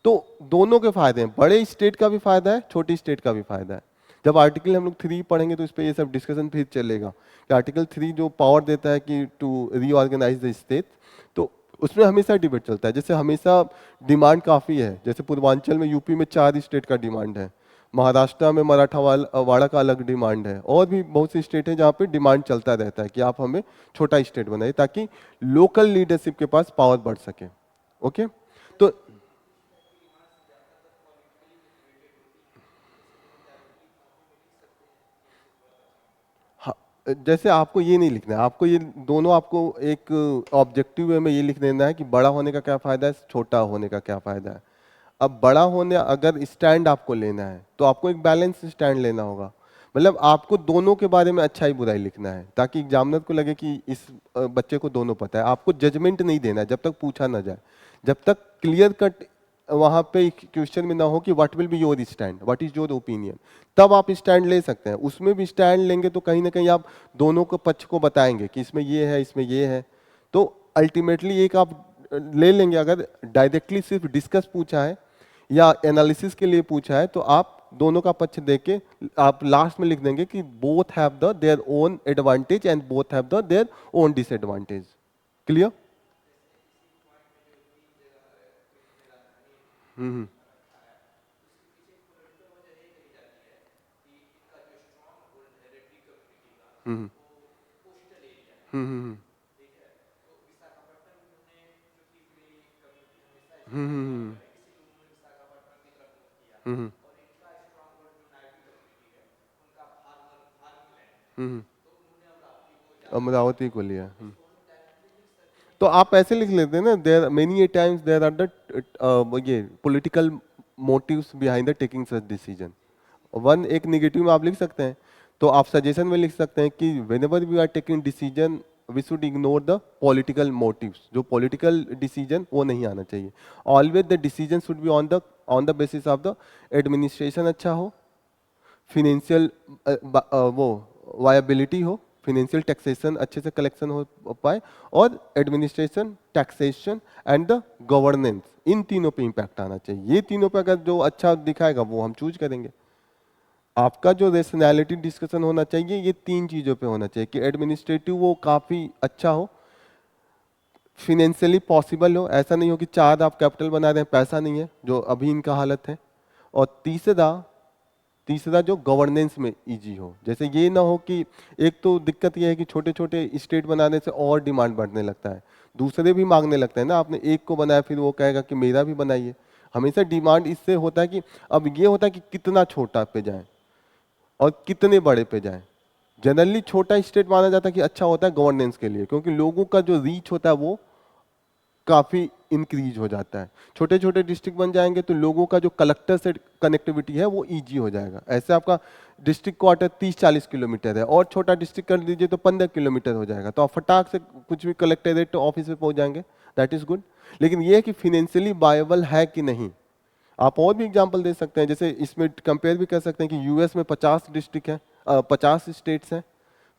तो दोनों के फायदे हैं, बड़े स्टेट का भी फायदा है, छोटी स्टेट का भी फायदा है। जब आर्टिकल हम लोग 3 पढ़ेंगे तो इस पे ये सब डिस्कशन फिर चलेगा कि आर्टिकल 3 जो पावर देता है कि टू रीऑर्गेनाइज द स्टेट, तो उसमें हमेशा डिबेट चलता है। जैसे हमेशा डिमांड काफ़ी है, जैसे पूर्वांचल में यूपी में 4 स्टेट का डिमांड है, महाराष्ट्र में मराठावाड़ा का अलग डिमांड है, और भी बहुत सी स्टेट है जहाँ पे डिमांड चलता रहता है कि आप हमें छोटा स्टेट बनाइए ताकि लोकल लीडरशिप के पास पावर बढ़ सके। ओके, तो हाँ, जैसे आपको ये नहीं लिखना है, आपको ये दोनों, आपको एक ऑब्जेक्टिव वे में ये लिख देना है कि बड़ा होने का क्या फायदा है, छोटा होने का क्या फायदा है। अब बड़ा होने अगर स्टैंड आपको लेना है तो आपको एक बैलेंस स्टैंड लेना होगा। मतलब आपको दोनों के बारे में अच्छा ही बुराई लिखना है ताकि एग्जामिनर को लगे कि इस बच्चे को दोनों पता है। आपको जजमेंट नहीं देना है जब तक पूछा ना जाए, जब तक क्लियर कट वहां पे क्वेश्चन में ना हो कि what will be your stand, what is your opinion, तब आप स्टैंड ले सकते हैं। उसमें भी स्टैंड लेंगे तो कहीं ना कहीं आप दोनों को पक्ष को बताएंगे कि इसमें ये है इसमें ये है। तो अल्टीमेटली एक आप ले लेंगे। अगर डायरेक्टली सिर्फ डिस्कस पूछा है या एनालिसिस के लिए पूछा है तो आप दोनों का पक्ष देके आप लास्ट में लिख देंगे कि both have the their own advantage and both have the their own disadvantage. Clear? Hmm hmm hmm hmm hmm hmm, Amaravati को लिया। तो आप ऐसे लिख लेते हैं ना, there many a times there are the ये political motives behind the taking such decision. One एक निगेटिव में आप लिख सकते हैं, तो आप सजेशन में लिख सकते हैं कि whenever we are taking decision we should ignore the political motives. जो पॉलिटिकल डिसीजन वो नहीं आना चाहिए। Always the decision should be on the basis of the administration अच्छा हो, फिनेंशियल वो वायबिलिटी हो, फिनेंशियल टैक्सेशन अच्छे से कलेक्शन हो पाए, और administration, taxation and the governance, इन तीनों पे इम्पैक्ट आना चाहिए। ये तीनों पे अगर जो अच्छा दिखाएगा वो हम चूज करेंगे। आपका जो रेशनैलिटी डिस्कशन होना चाहिए ये तीन चीजों पे होना चाहिए कि एडमिनिस्ट्रेटिव वो काफी अच्छा हो, फिनेंशियली पॉसिबल हो, ऐसा नहीं हो कि चार आप कैपिटल बना रहे हैं पैसा नहीं है, जो अभी इनका हालत है, और तीसरा तीसरा जो गवर्नेंस में इजी हो। जैसे ये ना हो कि एक तो दिक्कत ये है कि छोटे छोटे स्टेट बनाने से और डिमांड बढ़ने लगता है, दूसरे भी मांगने लगते हैं ना, आपने एक को बनाया फिर वो कहेगा कि मेरा भी बनाइए। हमेशा डिमांड इससे होता है कि अब ये होता है कि कितना छोटा पे जाए और कितने बड़े पे जाए। जनरली छोटा स्टेट माना जाता है कि अच्छा होता है गवर्नेंस के लिए, क्योंकि लोगों का जो रीच होता है वो काफी इंक्रीज हो जाता है। छोटे छोटे डिस्ट्रिक्ट बन जाएंगे तो लोगों का जो कलेक्टर से कनेक्टिविटी है वो इजी हो जाएगा। ऐसे आपका डिस्ट्रिक्ट क्वार्टर 30-40 किलोमीटर है और छोटा डिस्ट्रिक्ट कर दीजिए तो 15 किलोमीटर हो जाएगा, तो आप फटाक से कुछ भी कलेक्टरेट ऑफिस में पहुंच जाएंगे, दैट इज गुड। लेकिन ये है कि फिनेंशियली वायबल है कि नहीं। आप और भी एग्जाम्पल दे सकते हैं, जैसे इसमें कंपेयर भी कर सकते हैं कि यूएस में 50 डिस्ट्रिक्ट है, 50 स्टेट्स हैं,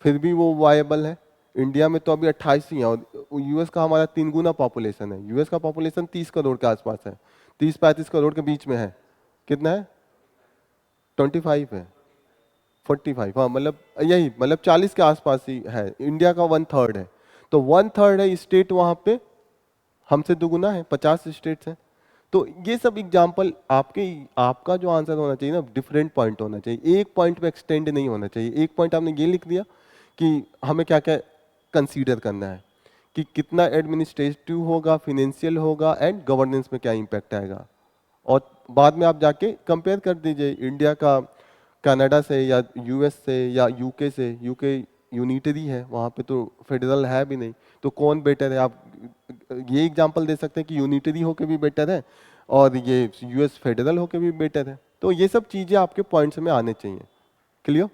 फिर भी वो वायबल है। इंडिया में तो अभी 28 ही है, और यूएस का हमारा 3 गुना पॉपुलेशन है। यूएस का पॉपुलेशन 30 करोड़ के आसपास है, 30-35 करोड़ के बीच में है। कितना है? 25 है, 45, हाँ मतलब यही, मतलब 40 के आसपास ही है। इंडिया का 1/3 है, तो 1/3 है स्टेट वहां पे हमसे दुगुना है, 50 स्टेट्स हैं। तो ये सब एग्जाम्पल आपके, आपका जो आंसर होना चाहिए ना डिफरेंट पॉइंट होना चाहिए, एक पॉइंट पे एक्सटेंड नहीं होना चाहिए। एक पॉइंट आपने ये लिख दिया कि हमें क्या क्या कंसीडर करना है, कि कितना एडमिनिस्ट्रेटिव होगा, फिनेंशियल होगा, एंड गवर्नेंस में क्या इम्पैक्ट आएगा। और बाद में आप जाके कंपेयर कर दीजिए इंडिया का कनाडा से या यूएस से या यूके से। यूके यूनिटरी है, वहाँ पे तो फेडरल है भी नहीं, तो कौन बेटर है। आप ये एग्जांपल दे सकते हैं कि यूनिटरी होके भी बेटर है और ये यूएस फेडरल होके भी बेटर है। तो ये सब चीजें आपके पॉइंट्स में आने चाहिए। क्लियर?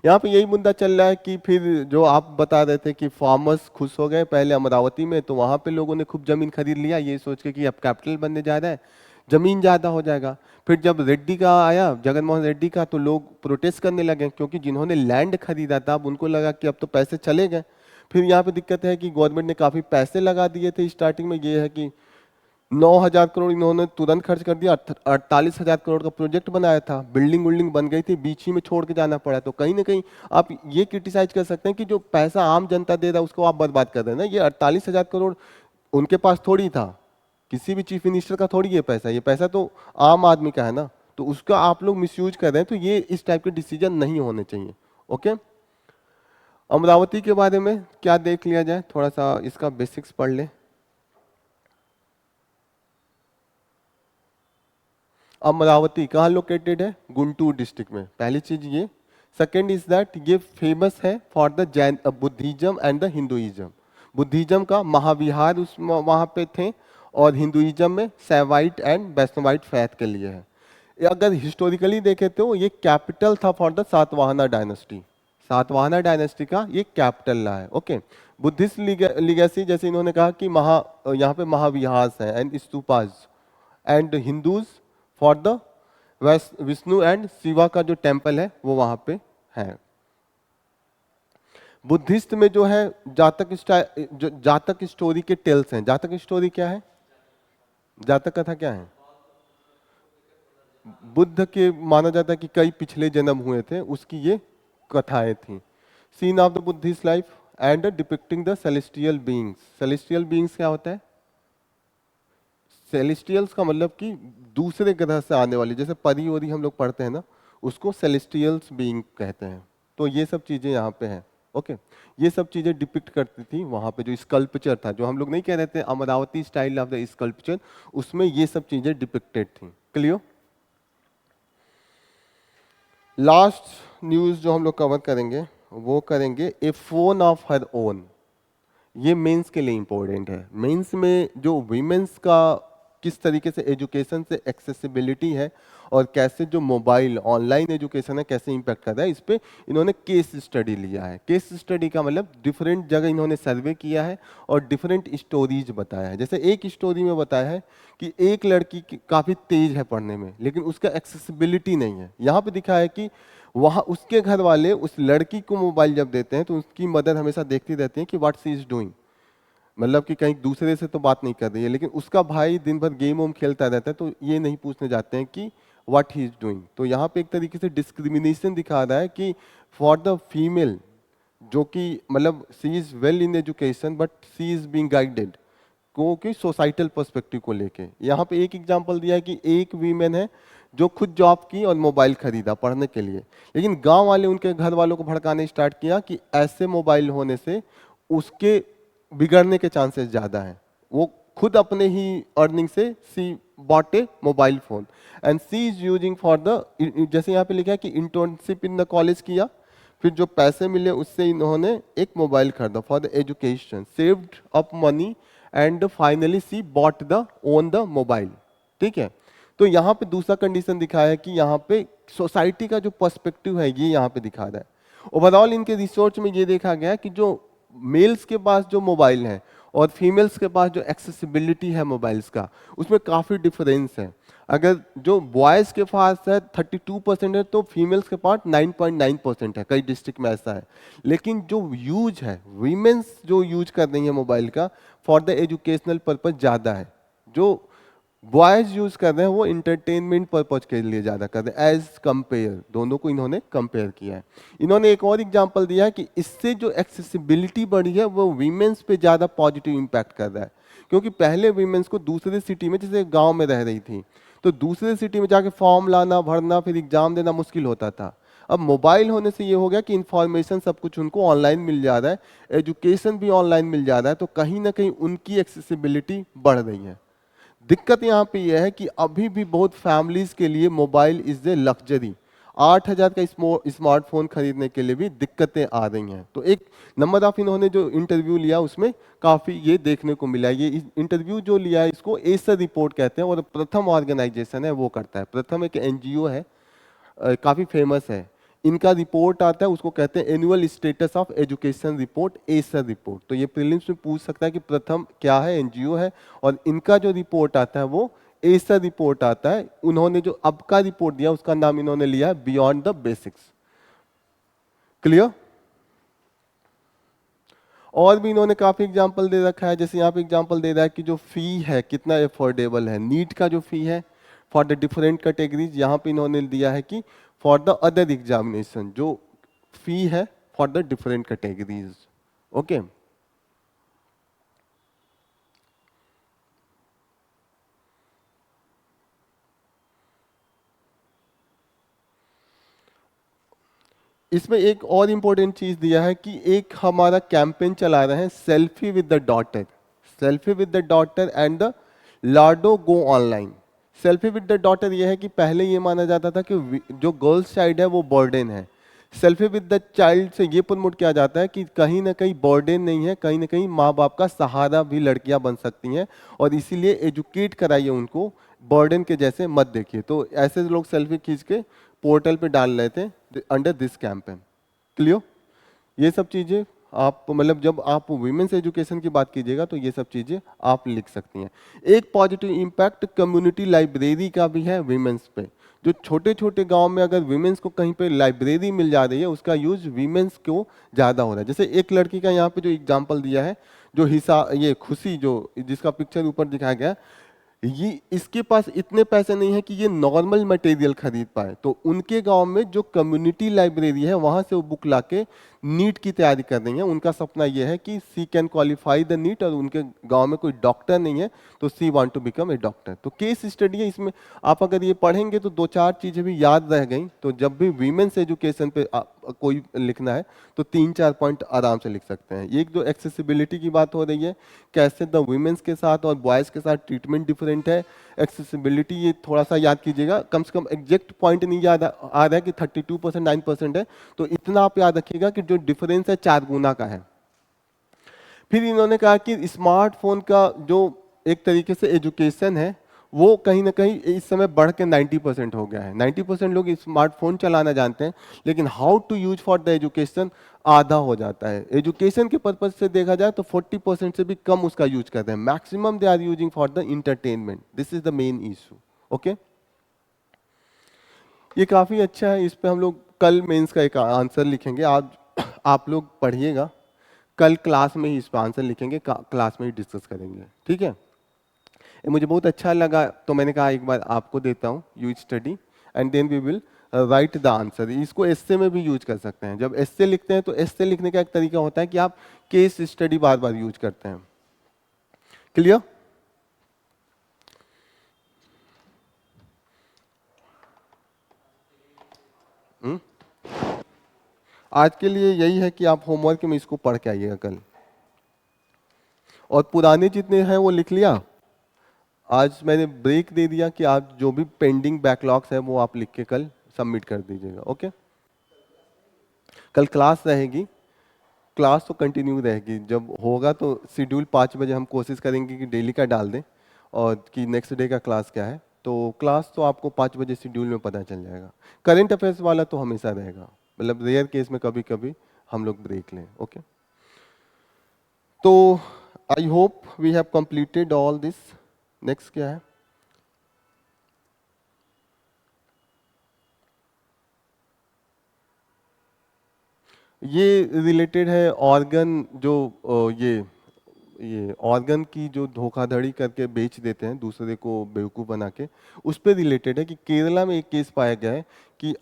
यहाँ पे यही मुद्दा चल रहा है कि फिर जो आप बता रहे थे कि फार्मर्स खुश हो गए पहले अमरावती में, तो वहां पे लोगों ने खूब जमीन खरीद लिया ये सोच के कि अब कैपिटल बनने जा रहा है, जमीन ज्यादा हो जाएगा। फिर जब रेड्डी का आया, जगनमोहन रेड्डी का, तो लोग प्रोटेस्ट करने लगे, क्योंकि जिन्होंने लैंड खरीदा था अब उनको लगा कि अब तो पैसे चले गए। फिर यहाँ पे दिक्कत है कि गवर्नमेंट ने काफी पैसे लगा दिए थे स्टार्टिंग में। ये है कि 9,000 करोड़ इन्होंने तुरंत खर्च कर दिया, 48,000 करोड़ का प्रोजेक्ट बनाया था, बिल्डिंग बिल्डिंग बन गई थी, बीच ही में छोड़ के जाना पड़ा। तो कहीं ना कहीं आप ये क्रिटिसाइज कर सकते हैं कि जो पैसा आम जनता दे रहा है उसको आप बर्बाद कर रहे हैं ना। ये 48,000 करोड़ उनके पास थोड़ी था, किसी भी चीफ मिनिस्टर का थोड़ी ये पैसा तो आम आदमी का है ना, तो उसका आप लोग मिसयूज कर रहे हैं। तो ये इस टाइप के डिसीजन नहीं होने चाहिए। ओके, अमरावती के बारे में क्या देख लिया जाए, थोड़ा सा इसका बेसिक्स पढ़ ले। अमरावती कहाँ लोकेटेड है? गुंटूर डिस्ट्रिक्ट में, पहली चीज ये। सेकेंड इज दैट ये फेमस है for the Jain Buddhism and the Hinduism. Buddhism का महाविहार उस वहाँ पे थे, और हिंदुइज्म में सैवाइट एंड वैष्णवाइट फैथ के लिए है। ये अगर हिस्टोरिकली देखे तो ये कैपिटल था for the Satavahana dynasty. Satavahana dynasty का ये कैपिटल रहा है। ओके, बुद्धिस्ट लिगेसी, जैसे इन्होंने कहा कि यहाँ पे महाविहार है and stupas, and Hindus for the Vishnu and Shiva का जो टेम्पल है वो वहां पे है। बुद्धिस्ट में जो है जातक स्टोरी के टेल्स हैं। जातक स्टोरी क्या है? जातक कथा क्या है? बुद्ध के माना जाता है कि कई पिछले जन्म हुए थे, उसकी ये कथाएं थी। Scene of the Buddhist life and depicting the celestial beings. Celestial beings क्या होता है? सेलेस्टियल्स का मतलब कि दूसरे ग्रह से आने वाली, जैसे परी वरी हम लोग पढ़ते हैं ना, उसको सेलेस्टियल्स बीइंग कहते हैं। तो ये सब चीजें यहाँ पे हैं। ओके, ये सब चीजें डिपिक्ट करती थी वहां पे। जो स्कल्पचर था, जो हम लोग नहीं कह रहे थे Amravati style of the sculpture, उसमें ये सब चीजें डिपिक्टेड थी। क्लियर? लास्ट न्यूज़ जो हम लोग कवर करेंगे वो करेंगे ए फोन ऑफ हर ओन। ये मेंस के लिए इम्पोर्टेंट है। मेंस में जो वीमेंस का किस तरीके से एजुकेशन से एक्सेसिबिलिटी है और कैसे जो मोबाइल ऑनलाइन एजुकेशन है कैसे इम्पैक्ट कर रहा है, इस पे इन्होंने केस स्टडी लिया है। केस स्टडी का मतलब डिफरेंट जगह इन्होंने सर्वे किया है और डिफरेंट स्टोरीज बताया है। जैसे एक स्टोरी में बताया है कि एक लड़की काफ़ी तेज है पढ़ने में लेकिन उसका एक्सेसिबिलिटी नहीं है। यहाँ पे दिखा है कि वहाँ उसके घर वाले उस लड़की को मोबाइल जब देते हैं तो उसकी मदर हमेशा देखती रहती है कि व्हाट शी इज डूइंग, मतलब कि कहीं दूसरे से तो बात नहीं कर रही है, लेकिन उसका भाई दिन भर गेम वोम खेलता रहता है तो ये नहीं पूछने जाते हैं कि व्हाट ही इज डूइंग। तो यहाँ पे एक तरीके से डिस्क्रिमिनेशन दिखा रहा है कि फॉर द फीमेल जो कि मतलब she is well in education but she is being guided क्योंकि सोसाइटल पर्सपेक्टिव को लेके। यहाँ पे एक एग्जांपल दिया है कि एक वीमेन है जो खुद जॉब की और मोबाइल खरीदा पढ़ने के लिए, लेकिन गांव वाले उनके घर वालों को भड़काने स्टार्ट किया कि ऐसे मोबाइल होने से उसके बिगड़ने के चांसेस ज़्यादा हैं। वो खुद अपने ही अर्निंग से she bought a mobile phone and she is using for the, जैसे यहाँ पे लिखा है कि इंटर्नशिप इन द कॉलेज किया, फिर जो पैसे मिले उससे इन्होंने एक मोबाइल खरीदा for the education, saved up money and finally she bought the own the mobile. ठीक है, तो यहाँ पे दूसरा कंडीशन दिखाया है कि यहाँ पे सोसाइटी का जो पर्सपेक्टिव है ये यहाँ पे दिखा रहा है। ओवरऑल इनके रिसर्च में ये देखा गया कि जो मेल्स के पास जो मोबाइल है और फीमेल्स के पास जो एक्सेसिबिलिटी है मोबाइल्स का उसमें काफ़ी डिफरेंस है। अगर जो बॉयज़ के पास है 32% है तो फीमेल्स के पास 9.9% है, कई डिस्ट्रिक्ट में ऐसा है। लेकिन जो यूज है वीमेंस जो यूज कर रही है मोबाइल का फॉर द एजुकेशनल पर्पज ज़्यादा है, जो बॉयज यूज कर रहे हैं वो इंटरटेनमेंट पर्पज के लिए ज़्यादा कर रहे हैं एज कंपेयर। दोनों को इन्होंने कंपेयर किया है। इन्होंने एक और एग्जांपल दिया है कि इससे जो एक्सेसिबिलिटी बढ़ी है वो वीमेंस पे ज़्यादा पॉजिटिव इम्पैक्ट कर रहा है, क्योंकि पहले वीमेंस को दूसरे सिटी में, जैसे गांव में रह रही थी तो दूसरे सिटी में जाके फॉर्म लाना भरना फिर एग्जाम देना मुश्किल होता था। अब मोबाइल होने से ये हो गया कि इन्फॉर्मेशन सब कुछ उनको ऑनलाइन मिल जा रहा है, एजुकेशन भी ऑनलाइन मिल जा रहा है, तो कहीं ना कहीं उनकी एक्सेसिबिलिटी बढ़ रही है। दिक्कत यहाँ पे यह है कि अभी भी बहुत फैमिलीज के लिए मोबाइल इज ए लग्जरी। 8,000 का स्मार्टफोन खरीदने के लिए भी दिक्कतें आ रही हैं। तो एक नंबर ऑफ इन्होंने जो इंटरव्यू लिया उसमें काफ़ी ये देखने को मिला। ये इंटरव्यू जो लिया है इसको एसर रिपोर्ट कहते हैं और प्रथम ऑर्गेनाइजेशन है वो करता है। प्रथम एक एनजीओ है, काफ़ी फेमस है। इनका रिपोर्ट आता है उसको कहते हैं annual status of education report, Acer report. तो ये प्रीलिम्स में पूछ सकता है कि प्रथम क्या है, एनजीओ है, और इनका जो रिपोर्ट आता है वो एसर रिपोर्ट आता है। उन्होंने जो अब का रिपोर्ट दिया उसका नाम इन्होंने लिया है बियॉन्ड द बेसिक्स। क्लियर? और भी इन्होंने काफी एग्जाम्पल दे रखा है, जैसे यहाँ पे एग्जाम्पल दे रहा है कि जो फी है कितना अफोर्डेबल है। नीट का जो फी है फॉर द डिफरेंट कैटेगरीज, यहाँ पे इन्होंने दिया है कि फॉर द अदर एग्जामिनेशन जो फी है for the different categories. Okay, इसमें एक और इम्पोर्टेंट चीज दिया है कि एक हमारा कैंपेन चला रहे हैं selfie with the daughter, selfie with the daughter and the Lado go online. Selfie with the daughter ये है कि पहले ये माना जाता था कि जो गर्ल्स चाइल्ड है वो बर्डन है। सेल्फी विद द चाइल्ड से ये प्रमोट किया जाता है कि कहीं ना कहीं बर्डन नहीं है, कहीं ना कहीं माँ बाप का सहारा भी लड़कियां बन सकती हैं, और इसीलिए एजुकेट कराइए उनको, बर्डन के जैसे मत देखिए। तो ऐसे लोग सेल्फी खींच के पोर्टल पे डाल रहे थे अंडर दिस कैंपेन। क्लियर? ये सब चीज़ें आप मतलब जब आप वुमेन्स एजुकेशन की बात कीजिएगा तो ये सब चीज़ें आप लिख सकती हैं। एक पॉजिटिव इम्पैक्ट कम्युनिटी लाइब्रेरी का भी है वीमेंस पे। जो छोटे छोटे गांव में अगर वीमेंस को कहीं पे लाइब्रेरी मिल जा रही है उसका यूज वीमेंस को ज़्यादा हो रहा है। जैसे एक लड़की का यहाँ पे जो एग्जाम्पल दिया है, जो हिस्सा ये खुशी जो जिसका पिक्चर ऊपर दिखाया गया, ये इसके पास इतने पैसे नहीं है कि ये नॉर्मल मटेरियल खरीद पाए, तो उनके गांव में जो कम्युनिटी लाइब्रेरी है वहां से वो बुक लाके नीट की तैयारी कर रही हैं। उनका सपना ये है कि she can qualify the NEET, और उनके गांव में कोई डॉक्टर नहीं है तो she want to become a doctor. तो केस स्टडी है इसमें, आप अगर ये पढ़ेंगे तो दो चार चीजें भी याद रह गई। तो जब भी वीमेंस एजुकेशन पे कोई लिखना है तो 3-4 पॉइंट आराम से लिख सकते हैं। ये एक जो एक्सेसिबिलिटी की बात हो रही है, कैसे द वुमेन्स के साथ और बॉयज़ के साथ ट्रीटमेंट डिफरेंट है। एक्सेसिबिलिटी ये थोड़ा सा याद कीजिएगा, कम से कम एग्जैक्ट पॉइंट नहीं याद आ रहा है कि 32% 9% है, तो इतना आप याद रखिएगा कि जो डिफरेंस है 4 गुना का है। फिर इन्होंने कहा कि स्मार्टफोन का जो एक तरीके से एजुकेशन है वो कहीं ना कहीं इस समय बढ़ के 90% हो गया है। 90% लोग स्मार्टफोन चलाना जानते हैं, लेकिन how to use for the education आधा हो जाता है। एजुकेशन के पर्पज से देखा जाए तो 40% से भी कम उसका यूज करते हैं। Maximum they are using for the entertainment. This is the main issue. Okay, ये काफी अच्छा है। इस पे हम लोग कल मेंस का एक आंसर लिखेंगे। आप लोग पढ़िएगा, कल क्लास में ही इस पर आंसर लिखेंगे, क्लास में ही डिस्कस करेंगे, ठीक है। ये मुझे बहुत अच्छा लगा तो मैंने कहा एक बार आपको देता हूँ, you study and then we will write the answer. इसको एस्से में भी यूज कर सकते हैं। जब एस्से लिखते हैं तो एस्से लिखने का एक तरीका होता है कि आप केस स्टडी बार बार यूज करते हैं। क्लियर? आज के लिए यही है कि आप होमवर्क में इसको पढ़ के आइएगा कल, और पुराने जितने हैं वो लिख लिया। आज मैंने ब्रेक दे दिया कि आप जो भी पेंडिंग बैकलॉग्स है वो आप लिख के कल सबमिट कर दीजिएगा। ओके, कल क्लास रहेगी, क्लास तो कंटिन्यू रहेगी। जब होगा तो शेड्यूल 5 बजे हम कोशिश करेंगे कि डेली का डाल दें और कि नेक्स्ट डे का क्लास क्या है। तो क्लास तो आपको 5 बजे शेड्यूल में पता चल जाएगा। करंट अफेयर्स वाला तो हमेशा रहेगा, मतलब रेयर केस में कभी कभी हम लोग ब्रेक लें। ओके, तो I hope we have completed all this. Next क्या है? ये रिलेटेड है ऑर्गन, जो ये ऑर्गन की जो धोखाधड़ी करके बेच देते हैं दूसरे को बेवकूफ़ बना के, उस पे रिलेटेड है कि केरला में एक केस पाया गया है कि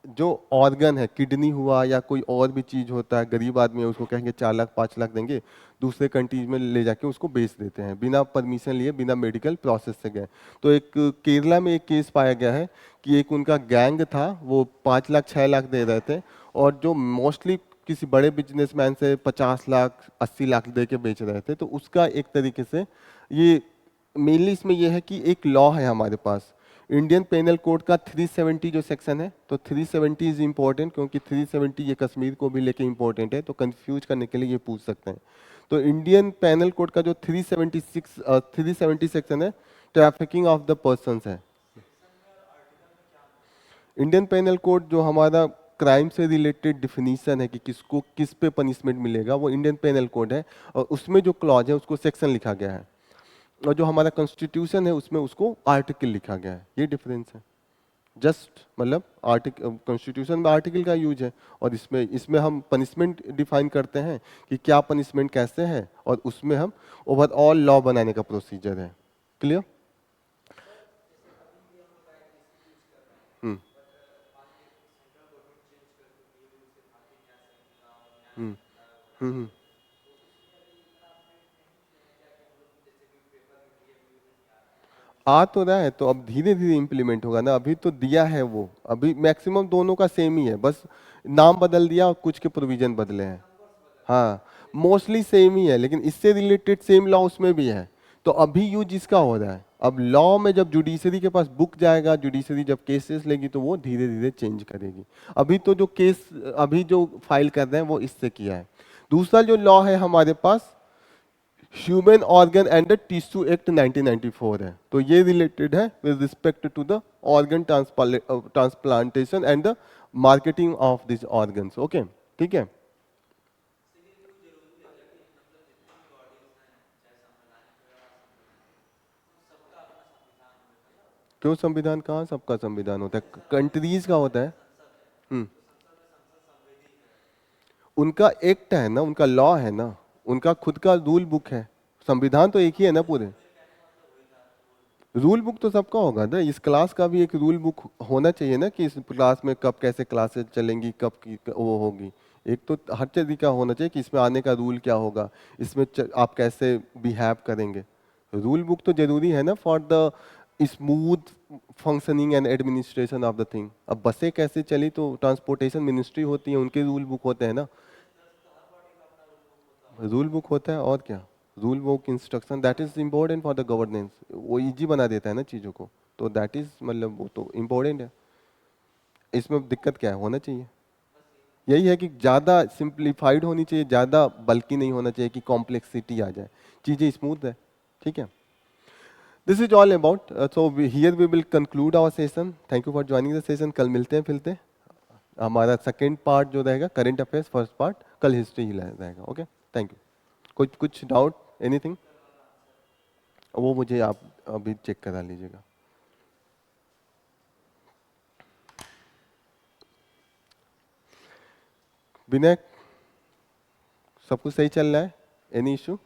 जो ऑर्गन है, किडनी हुआ या कोई और भी चीज़ होता है, गरीब आदमी है, उसको कहेंगे 4 लाख 5 लाख देंगे, दूसरे कंट्रीज में ले जाके उसको बेच देते हैं बिना परमिशन लिए, बिना मेडिकल प्रोसेस से गए। तो एक केरला में एक केस पाया गया है कि एक उनका गैंग था, वो 5 लाख 6 लाख दे रहे थे, और जो मोस्टली किसी बड़े बिजनेसमैन से 50 लाख 80 लाख दे के बेच रहे थे। तो उसका एक तरीके से ये मेनली इसमें यह है कि एक लॉ है हमारे पास, इंडियन पेनल कोड का 370 जो सेक्शन है, तो 370 इज इम्पोर्टेंट क्योंकि 370 ये कश्मीर को भी लेके इम्पोर्टेंट है, तो कंफ्यूज करने के लिए ये पूछ सकते हैं। तो इंडियन पेनल कोड का जो 370 सेक्शन है, ट्रैफिकिंग ऑफ द पर्संस है। इंडियन पेनल कोड जो हमारा क्राइम से रिलेटेड डिफिनीशन है कि किसको किस पे पनिशमेंट मिलेगा, वो इंडियन पेनल कोड है, और उसमें जो क्लॉज है उसको सेक्शन लिखा गया है, और जो हमारा कॉन्स्टिट्यूशन है उसमें उसको आर्टिकल लिखा गया है। ये डिफरेंस है। जस्ट मतलब आर्टिकल, कॉन्स्टिट्यूशन में आर्टिकल का यूज है, और इसमें इसमें हम पनिशमेंट डिफाइन करते हैं कि क्या पनिशमेंट कैसे है, और उसमें हम ओवरऑल लॉ बनाने का प्रोसीजर है। क्लियर? हम्म हम्म हम्म आ तो रहा है, तो अब धीरे धीरे इम्प्लीमेंट होगा ना। अभी तो दिया है वो, अभी मैक्सिमम दोनों का सेम ही है, बस नाम बदल दिया और कुछ के प्रोविजन बदले हैं। हाँ, मोस्टली सेम ही है, लेकिन इससे रिलेटेड सेम लॉ उसमें भी है। तो अभी यूज इसका हो रहा है। अब लॉ में जब जुडिशरी के पास बुक जाएगा, जुडिशरी जब केसेस लेगी तो वो धीरे धीरे चेंज करेगी। अभी तो जो केस अभी जो फाइल कर रहे हैं वो इससे किया है। दूसरा जो लॉ है हमारे पास, human organ and the tissue act 1994 है, तो ये रिलेटेड है with respect to the organ transplantation and the marketing of this organs. Okay, ठीक है। क्यों संविधान? कहाँ सबका संविधान होता है? कंट्रीज का होता है। हम्म, उनका एक्ट है ना, उनका लॉ है ना, उनका खुद का रूल बुक है। संविधान तो एक ही है ना पूरे। रूल बुक तो सबका होगा ना, इस क्लास का भी एक रूल बुक होना चाहिए ना, कि इस क्लास में कब कैसे क्लासेस चलेंगी, कब की वो होगी। एक तो हर चीज का होना चाहिए कि इसमें आने का रूल क्या होगा, इसमें आप कैसे बिहेव करेंगे। रूल बुक तो जरूरी है ना for the smooth functioning and administration of the thing. अब बसें कैसे चली तो ट्रांसपोर्टेशन मिनिस्ट्री होती है, उनके रूल बुक होते हैं ना। रूल बुक होता है और क्या, rule book instruction that is important for the governance, वो इजी बना देता है ना चीज़ों को, तो दैट इज मतलब वो तो इम्पोर्टेंट है। इसमें दिक्कत क्या है, होना चाहिए। यही है कि ज़्यादा सिंप्लीफाइड होनी चाहिए, ज़्यादा बल्कि नहीं होना चाहिए कि कॉम्प्लेक्सिटी आ जाए, चीज़ें स्मूथ है। ठीक है, this is all about, so here we will conclude our session. Thank you for joining the session. कल मिलते हैं फिलते, हमारा सेकेंड पार्ट जो रहेगा करंट अफेयर्स, फर्स्ट पार्ट कल हिस्ट्री ही रहेगा। Okay, thank you. कुछ डाउट, एनीथिंग? वो मुझे आप अभी चेक करा लीजिएगा। विनय, सब कुछ सही चल रहा है? Any issue?